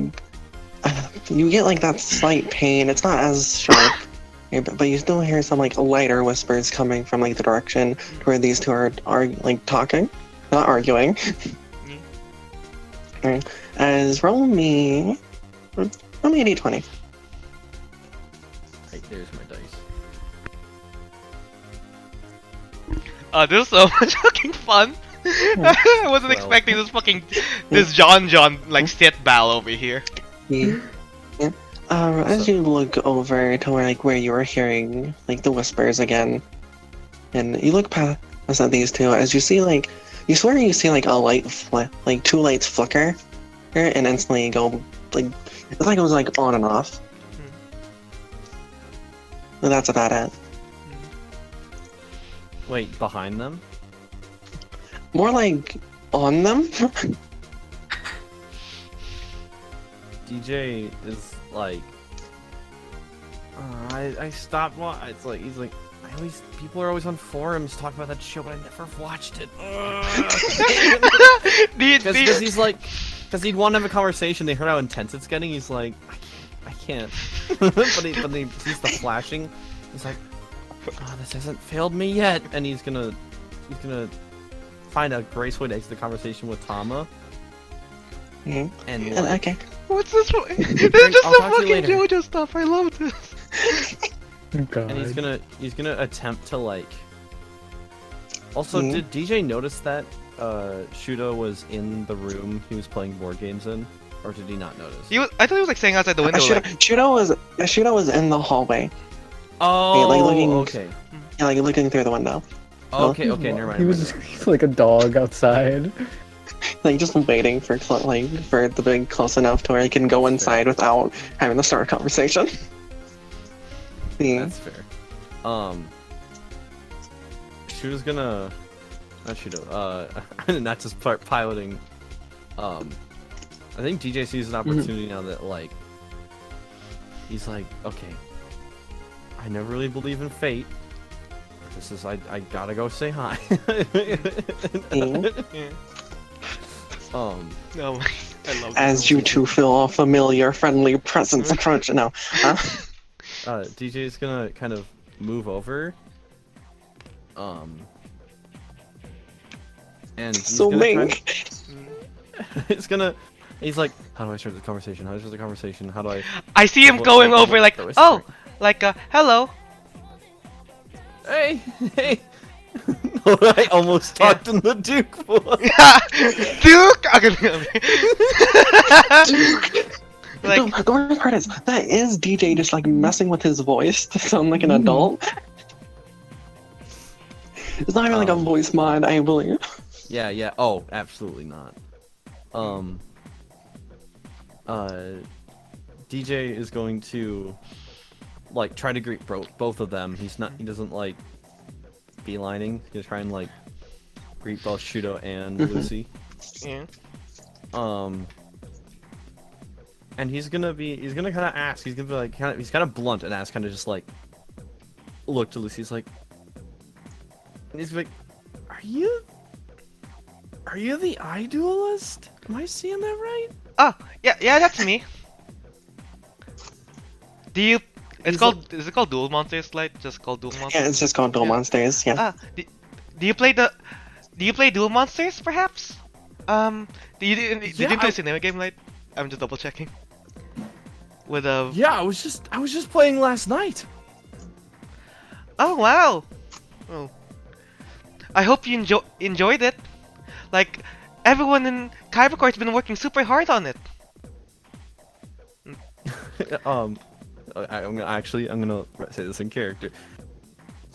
you get like that slight pain. It's not as sharp, but you still hear some like lighter whispers coming from like the direction where these two are like talking, not arguing. As roll me a d20. Hey, there's my dice. This is so much fucking fun. I wasn't Well. expecting this John like sit battle over here. Yeah. As you look over to where you were hearing like the whispers again, and you look past at these two, as you see like you swear you see like a light like two lights flicker, and instantly go like it's like it was like on and off. And that's about it. Wait, behind them? More like on them. DJ is like, I stopped. It's like he's like, people are always on forums talking about that show, but I never watched it. Because he's like, because he'd want to have a conversation. They heard how intense it's getting. He's like, I can't. but he sees the flashing. He's like, oh, this hasn't failed me yet, and he's gonna find a graceful way to exit the conversation with Tama. Mhm. And like, Okay. What's this? This is just I'll some talk to you fucking later. JoJo stuff. I love this. God. and he's gonna attempt to like. Also, Mhm. did DJ notice that Shudo was in the room he was playing board games in, or did he not notice? I thought he was like saying outside the window. Like, Shudo was in the hallway. Oh, like, looking- okay. Yeah, like looking through the window. Okay, never mind. He was just like a dog outside. Like just waiting for for it to be close enough to where he can go inside without having to start a conversation. Yeah. That's fair. Shudo's gonna. Not Shudo. Not just piloting. I think DJ sees an opportunity now that like. He's like, okay. I never really believe in fate. This is I gotta go say hi. yeah. Oh my, I love As you two feel a familiar, friendly presence approach. No. DJ is gonna kind of move over And he's So gonna Link. he's like, how do I start the conversation? How do I start the conversation? How do I see him what- going what- over like, what do I oh, start? like, hello. Hey, hey. I almost talked in the Duke voice. Duke! Like, No, the worst part is that is DJ just like messing with his voice to sound like an adult. It's not even like a voice mod, I believe. Yeah. Oh, absolutely not. DJ is going to like try to greet both of them. He doesn't like beelining. He's gonna try and like greet both Shudo and Lucy. yeah. And he's gonna kind of ask. He's gonna be like he's kind of blunt and ask, kind of just like look to Lucy. He's like, are you the Duelist? Am I seeing that right? Oh, yeah, that's me. Do you? Is it called Duel Monsters? Like, just called Duel Monsters? Yeah, it's just called Duel Monsters, yeah. Do you play Duel Monsters, perhaps? Did you play Cinema Game Light? I'm just double checking. With Yeah, I was just playing last night. Oh wow. Oh. I hope you enjoyed it. Like, everyone in HikariChance has been working super hard on it. I'm gonna say this in character.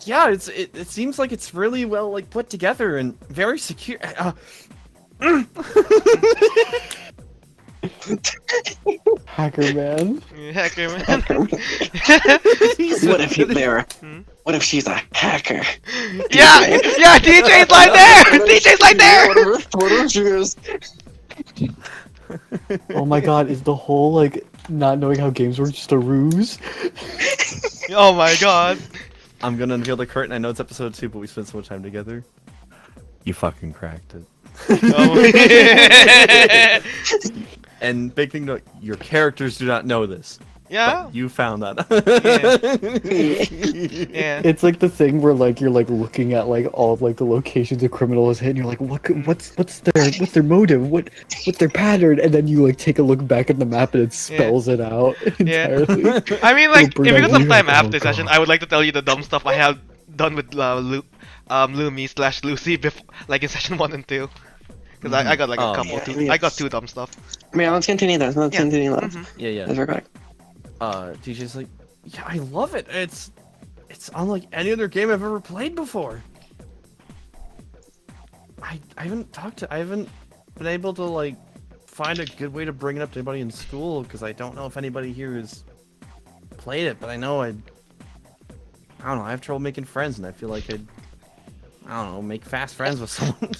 Yeah, it seems like it's really well like put together and very secure. Hacker man. Hacker man. What if what if she's a hacker? Yeah, DJ's like there! DJ's like there! What if she is? Oh my god, is the whole like not knowing how games work just a ruse? Oh my god. I'm gonna unveil the curtain. I know it's episode 2, but we spent so much time together. You fucking cracked it. And big thing note, your characters do not know this. Yeah. But you found that. Yeah. It's like the thing where like you're like looking at like all of, like the locations a criminal has hit, and you're like, what's their motive? What's their pattern? And then you like take a look back at the map and it spells it out entirely. I mean, like, if Super you got some naive. time Oh, after session, God. I would like to tell you the dumb stuff I have done with Lumi/Lucy before, like in session 1 and 2. Because I got like a couple, yeah. I got 2 dumb stuff. I mean, let's continue this. Let's continue this. Yeah. Let's record. DJ's like, yeah, I love it. It's unlike any other game I've ever played before. I haven't been able to like find a good way to bring it up to anybody in school because I don't know if anybody here has played it, but I know I don't know, I have trouble making friends and I feel like I don't know, make fast friends with someone.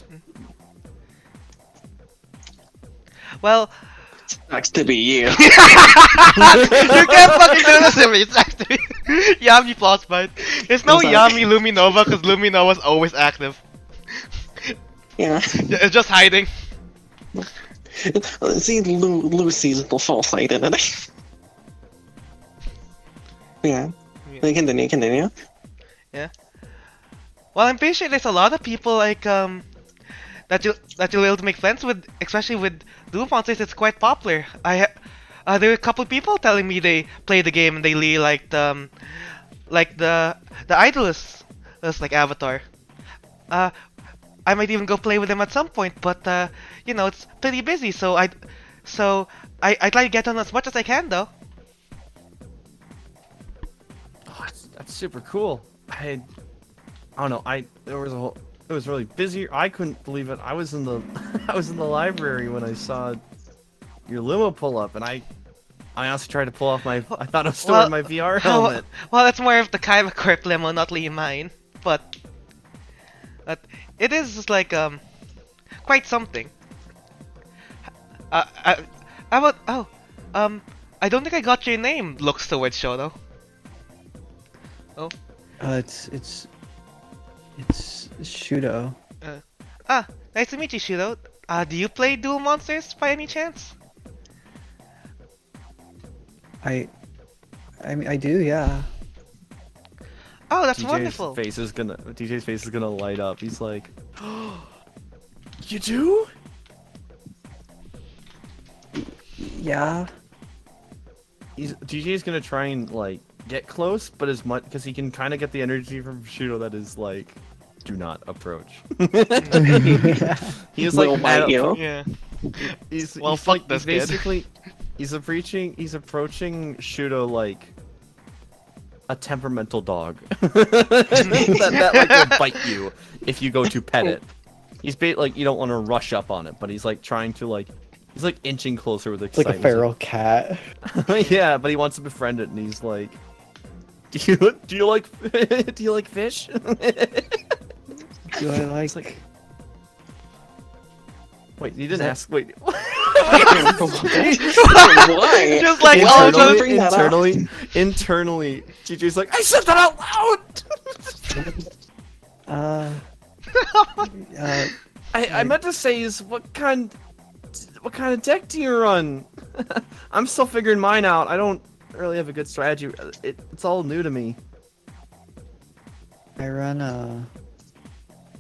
Well, Sucks to be you. you can't fucking do this to me. It's actually Yummy Frostbite. There's no I'm sorry. Yummy LumiNova because LumiNova's always active. Yeah. It's just hiding. See Lucy's little foresight in it. Yeah. Continue. Yeah. Well, I'm pretty sure there's a lot of people like that you'll be able to make friends with, especially with Duel Monsters. It's quite popular. There were a couple people telling me they play the game and they really liked the Idolists, like Avatar. I might even go play with them at some point, but you know, it's pretty busy, so I try to get on as much as I can though. Oh, that's super cool. I don't know. It was really busy. I couldn't believe it. I was in the library when I saw your limo pull up, and I honestly tried to pull off my. I thought I was still wearing my VR helmet. Well, that's more of the HikariChance limo, not really mine. But it is like quite something. I don't think I got your name. Looks towards Shoto. Oh. It's Shudo. Nice to meet you, Shudo. Do you play Duel Monsters by any chance? I mean, I do, yeah. Oh, that's DJ's wonderful. DJ's face is gonna light up. He's like, you do? Yeah. DJ's gonna try and like get close, but as much because he can kind of get the energy from Shudo that is like, do not approach. He is like Will bite you. Yeah. He's Well, he's fuck like, this he's kid. basically he's approaching Shudo like a temperamental dog that like will bite you if you go to pet it. He's like you don't want to rush up on it, but he's like trying to like he's like inching closer with It's like excitement. a feral cat. Yeah, but he wants to befriend it, and he's like, do you like do you like fish? Do I like? It's like, wait, you didn't ask. Wait. Why? Just like all of a Bring that up. internally, GJ's like, I said that out loud. I meant to say is what kind of deck do you run? I'm still figuring mine out. I don't really have a good strategy. It's all new to me. I run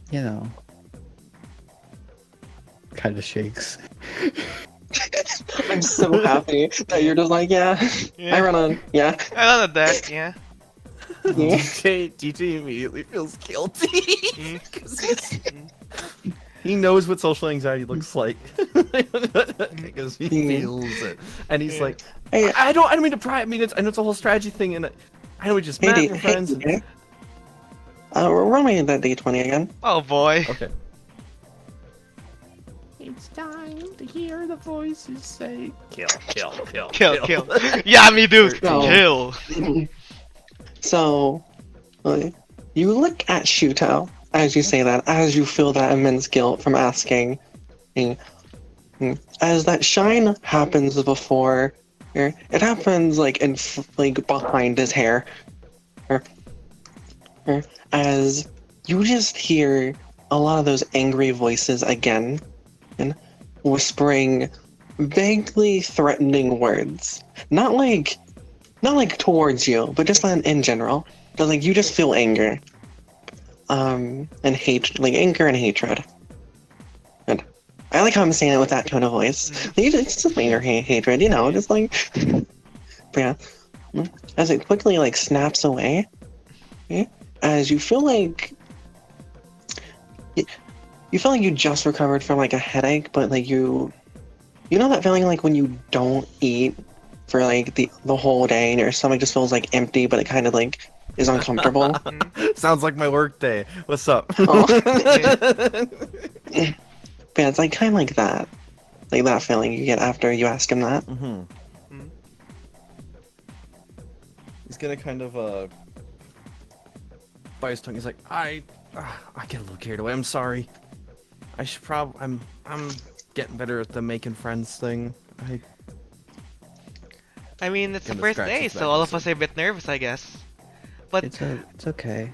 you know, kind of shakes. I'm so happy that you're just like, yeah, I run on, yeah. I love that. Yeah. Yeah. DJ immediately feels guilty. Mm. 'Cause he knows what social anxiety looks like because he feels it, and he's like, Hey, I don't mean to pry. I mean, I know it's a whole strategy thing, and I know we just met, we're friends. DJ. Roll me that D20 again. Oh boy. Okay. It's time to hear the voices say, kill, kill, kill, Kill. Yeah, me do. No. Kill. So, you look at Shuto as you say that, as you feel that immense guilt from asking, as that shine happens before, it happens like like behind his hair, as you just hear a lot of those angry voices again, and whispering vaguely threatening words, not like towards you, but just in general. But like you just feel anger, and hate, like anger and hatred. And I like how I'm saying it with that tone of voice. It's just anger, hatred, you know, just like. But yeah, as it quickly like snaps away, as you feel like you just recovered from like a headache, but like you know that feeling like when you don't eat for like the whole day and your stomach just feels like empty, but it kind of like is uncomfortable. Sounds like my work day. What's up? Oh. But yeah, it's like kind of like that feeling you get after you ask him that. Mm-hmm. He's gonna kind of bite his tongue. He's like, I get a little carried away. I'm sorry. I should I'm getting better at the making friends thing. I mean, it's the Gonna first scratch day, his so back all and of us are a bit nervous, I guess. But It's okay.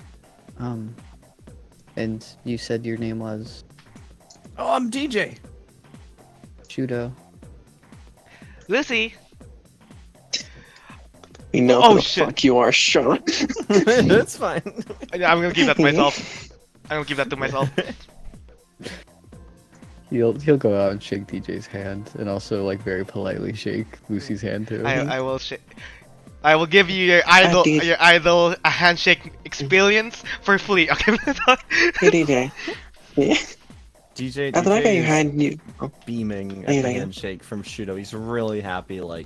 And you said your name was Oh, I'm DJ. Judo. Lucy, We know Oh, who the shit. fuck you are, Sean. That's fine. I'm gonna keep that to myself. I'm gonna keep that to myself. He'll go out and shake DJ's hand, and also like very politely shake Lucy's hand too. I will I will give you your idol a handshake experience for free. Okay. Hey DJ. Yeah. DJ. After that guy you is had you. beaming Hey, at the Megan. handshake from Shudo. He's really happy. Like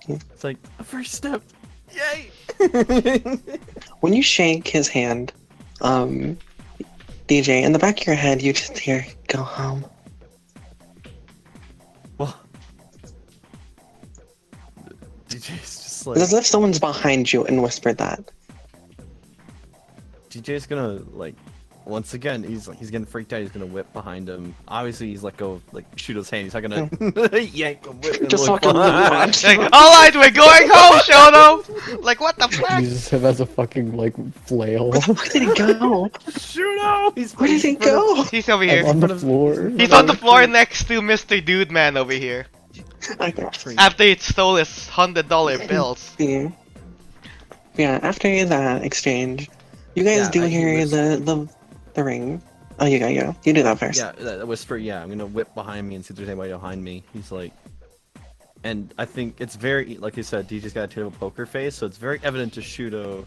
it's like a first step. Yay! When you shake his hand, DJ, in the back of your head, you just hear, go home. Well, DJ's just like It's as if someone's behind you and whispered that. DJ's gonna like once again he's getting freaked out. He's gonna whip behind him. Obviously he's let go of like Shudo's hand. He's not gonna yank the whip and Just look fucking behind. watch. Like, alright, we're going home, Shono! Like, what the fuck? Uses him as a fucking like flail. Where the fuck did he go? Shudo! Where did he go? He's over I'm here. on the floor. He's on the floor next to Mr. Dude Man over here. After he stole his $100 bills. Yeah, after that exchange, You guys Yeah, do he hear whips- the ring. Oh, you go. You do that first. Yeah, that whisper. Yeah, I'm gonna whip behind me and see if there's anybody behind me. He's like, and I think it's very, like you said, DJ's got a terrible poker face, so it's very evident to Shudo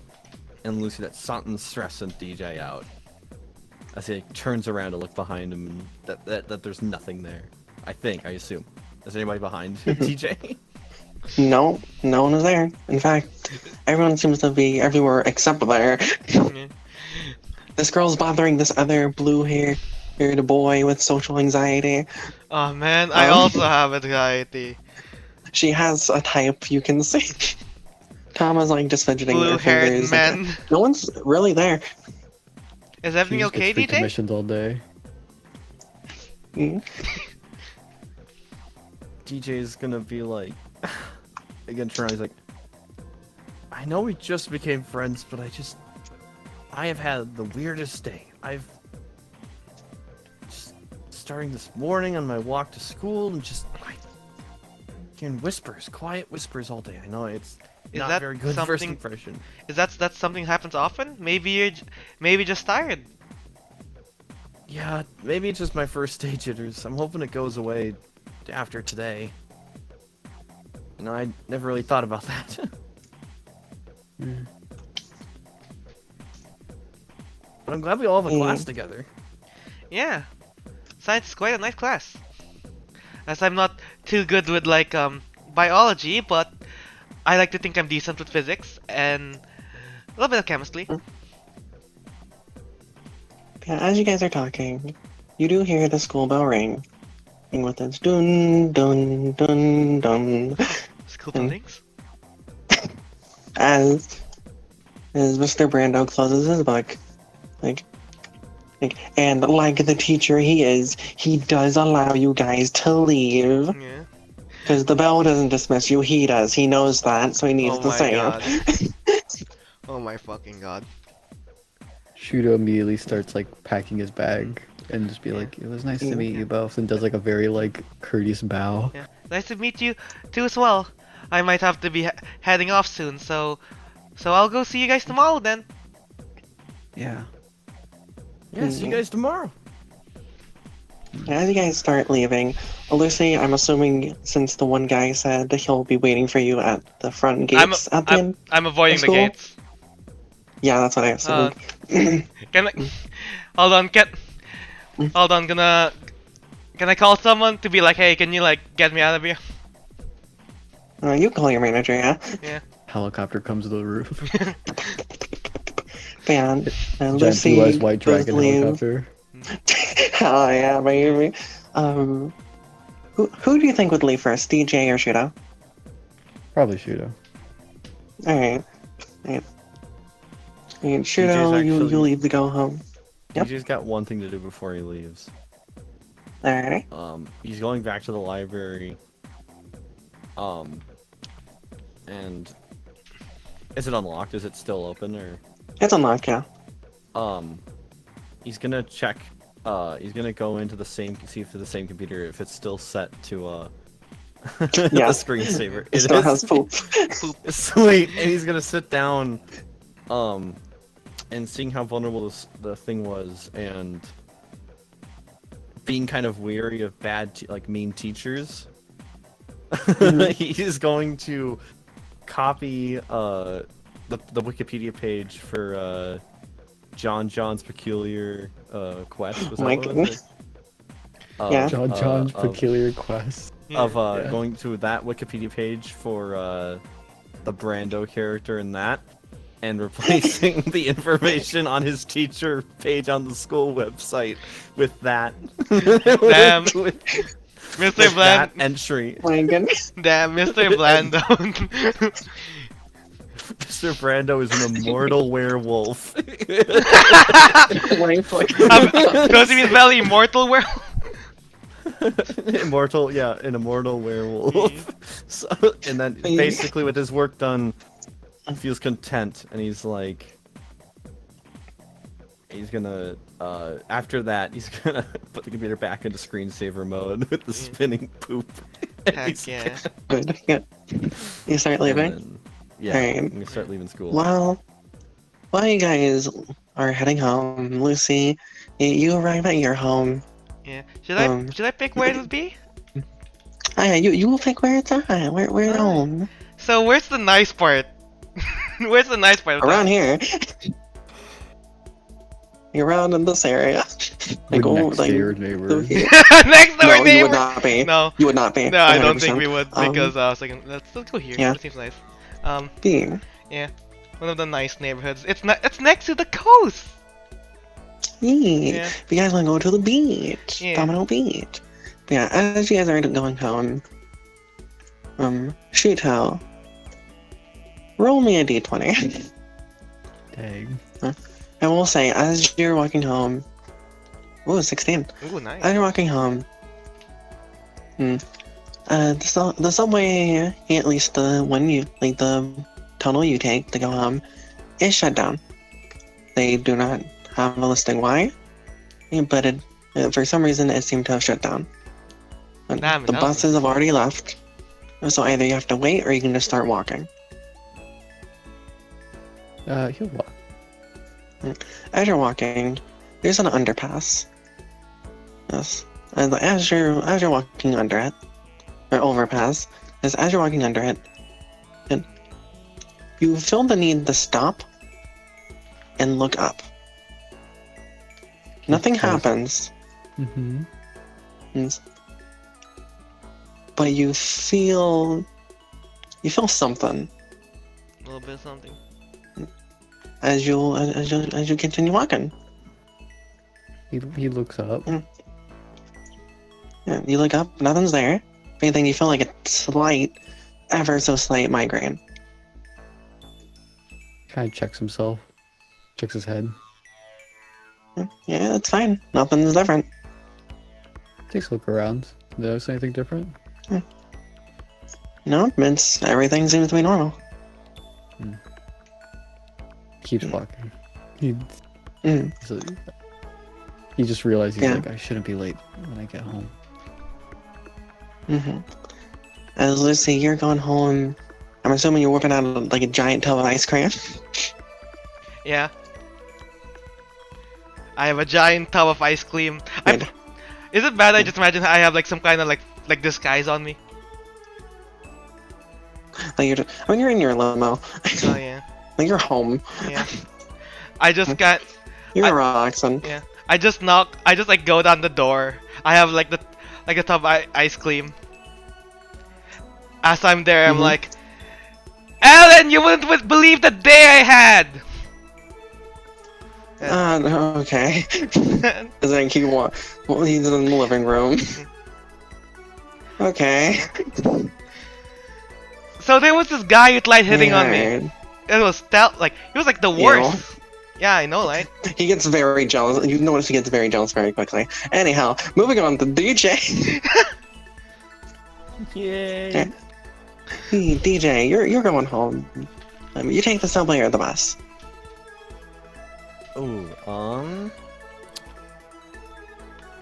and Lucy that something's stressing DJ out. As he turns around to look behind him, and that there's nothing there. I assume. Is anybody behind DJ? No, no one is there. In fact, everyone seems to be everywhere except there. Yeah. This girl's bothering this other blue-haired boy with social anxiety. Oh man, I also have anxiety. She has a type, you can see. Tom is like just fidgeting her Blue-haired fingers. men. Like, no one's really there. Is She everything just gets okay, free DJ? commissions all day. Mm. DJ's gonna be like, again, turn around, he's like, I know we just became friends, but I have had the weirdest day. I've just starting this morning on my walk to school and just hearing whispers, quiet whispers all day. I know it's Is not that very good first something- impression. Is that something happens often? Maybe you're maybe just tired. Yeah, maybe it's just my first day jitters. I'm hoping it goes away after today. You know, I never really thought about that. But I'm glad we all have a class together. Yeah, science is quite a nice class. As I'm not too good with like biology, but I like to think I'm decent with physics and a little bit of chemistry. Yeah, as you guys are talking, you do hear the school bell ring. And with its dun dun dun dun. School buildings. As Mr. Brando closes his book, and like the teacher he is, he does allow you guys to leave. Yeah. Because the bell doesn't dismiss you, he does. He knows that, so he needs Oh to my say god. it. Oh my fucking god. Shudo immediately starts like packing his bag and just be like, "It was nice to meet you both," and does like a very like courteous bow. Yeah. Nice to meet you too as well. I might have to be heading off soon, so I'll go see you guys tomorrow then. Yeah. Yeah, see you guys tomorrow. As you guys start leaving, Lucy, I'm assuming since the one guy said he'll be waiting for you at the front gates at the end. I'm avoiding the School? gates. Yeah, that's what I assumed. Can I, hold on, hold on, can I call someone to be like, hey, can you like get me out of here? You call your manager, yeah? Yeah. Helicopter comes to the roof. And Giant Lucy blue-eyes white goes dragon to leave. helicopter. Hell yeah, baby. Who do you think would leave first, DJ or Shudo? Probably Shudo. Alright. And DJ's Shudo, you actually- leave to go home. Yep. DJ's got one thing to do before he leaves. Alright. He's going back to the library. And is it unlocked? Is it still open or? It's unlocked, yeah. He's gonna check. He's gonna go into the same, see if the same computer, if it's still set to the Yeah. screensaver. It still is. has poop. Sweet, and he's gonna sit down, and seeing how vulnerable the thing was, and being kind of weary of bad, mean teachers. He's going to copy the Wikipedia page for John's peculiar quest. Was that My what it goodness. was? Yeah. John's peculiar quest. Yeah. Yeah. Going to that Wikipedia page for the Brando character in that, and replacing the information on his teacher page on the school website with that. Damn. with Mr. that Bland. entry. My goodness. Damn, Mr. Blando. Mr. Brando is an immortal werewolf. Does he mean very immortal werewolf? Immortal, yeah, an immortal werewolf. So, and then basically with his work done, he feels content, and he's like, he's gonna, after that, he's gonna put the computer back into screensaver mode with the spinning poop. And Heck he's yeah. Good. Yeah. You start and leaving? then- yeah, Alright. I'm gonna start leaving school. Well, while you guys are heading home, Lucy, you arrive at your home. Yeah. Should I pick where it would be? You will pick where it's at. We're at Alright. home. So where's the nice part? Where's the nice part? Of Around here. You're around in this area. Next to your neighbor. Next door No, neighbor. you would not be. No. You would not be. No, I don't think 100%. we would because I was thinking let's go here. Yeah. That seems nice. B. One of the nice neighborhoods. It's next to the coast. Yeah. You guys want to go to the beach. Yeah. Domino Beach. But yeah, as you guys are going home, Shito, roll me a d20. Dang. I will say, as you're walking home, ooh, 16. Ooh, nice. As you're walking home, the subway, at least the one the tunnel you take to go home, is shut down. They do not have a listing why, but for some reason it seemed to have shut down. Damn it, The that was buses have already left, so either you have to wait or you can just start walking. He'll walk. As you're walking, there's an underpass. Yes. And as you're walking under it, or overpass, as you're walking under it, and you feel the need to stop and look up. Nothing Okay. happens, Mm-hmm. but you feel something A little bit of something. as you continue walking. He looks up. Yeah, you look up, nothing's there. If anything, you feel like a ever so slight migraine. Kind of checks himself. Checks his head. Yeah, it's fine. Nothing's different. Takes a look around. Did I notice anything different? No, everything seems to be normal. Keeps walking. He Mm. so- he just realized he's Yeah. like, I shouldn't be late when I get home. Mm-hmm. As Lucy, you're going home. I'm assuming you're whipping out like a giant tub of ice cream. Yeah. I have a giant tub of ice cream. Good. Is it bad? I just imagine I have like some kind of like disguise on me. Like you're in your limo. Oh yeah. Like you're home. Yeah. I just got. You're relaxing. Yeah. I just like go down the door. I have like a tub of ice cream. As I'm there, I'm Mhm. like, Ellen, you wouldn't believe the day I had. Okay. As I keep he's in the living room. Okay. So there was this guy who tried hitting on me. Alright. It was he was like the worst. Yeah, I know, right? He gets very jealous. You notice he gets very jealous very quickly. Anyhow, moving on to DJ. Yay! Hey, DJ, you're going home. You take the subway or the bus. Oh,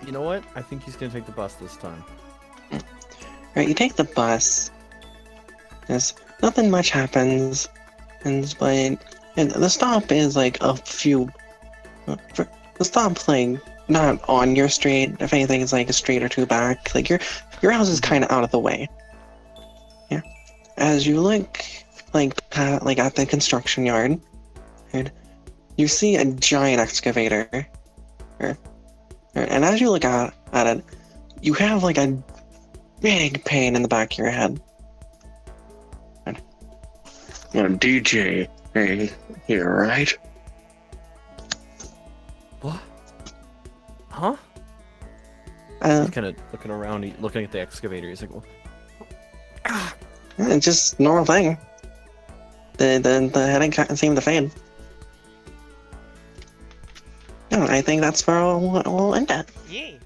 you know what? I think he's gonna take the bus this time. Right, you take the bus. Yes, nothing much happens, but the stop is like a few. The stop's like not on your street. If anything, it's like a street or two back. Like your house is kind of out of the way. Yeah. As you look like at the construction yard, right, you see a giant excavator. And as you look at it, you have like a big pain in the back of your head. DJ, hey, you're right. What? Huh? He's kind of looking around, looking at the excavator. He's like, well, It's just normal thing. The headache can't seem to fade. Yeah, I think that's where we'll end it. Yay.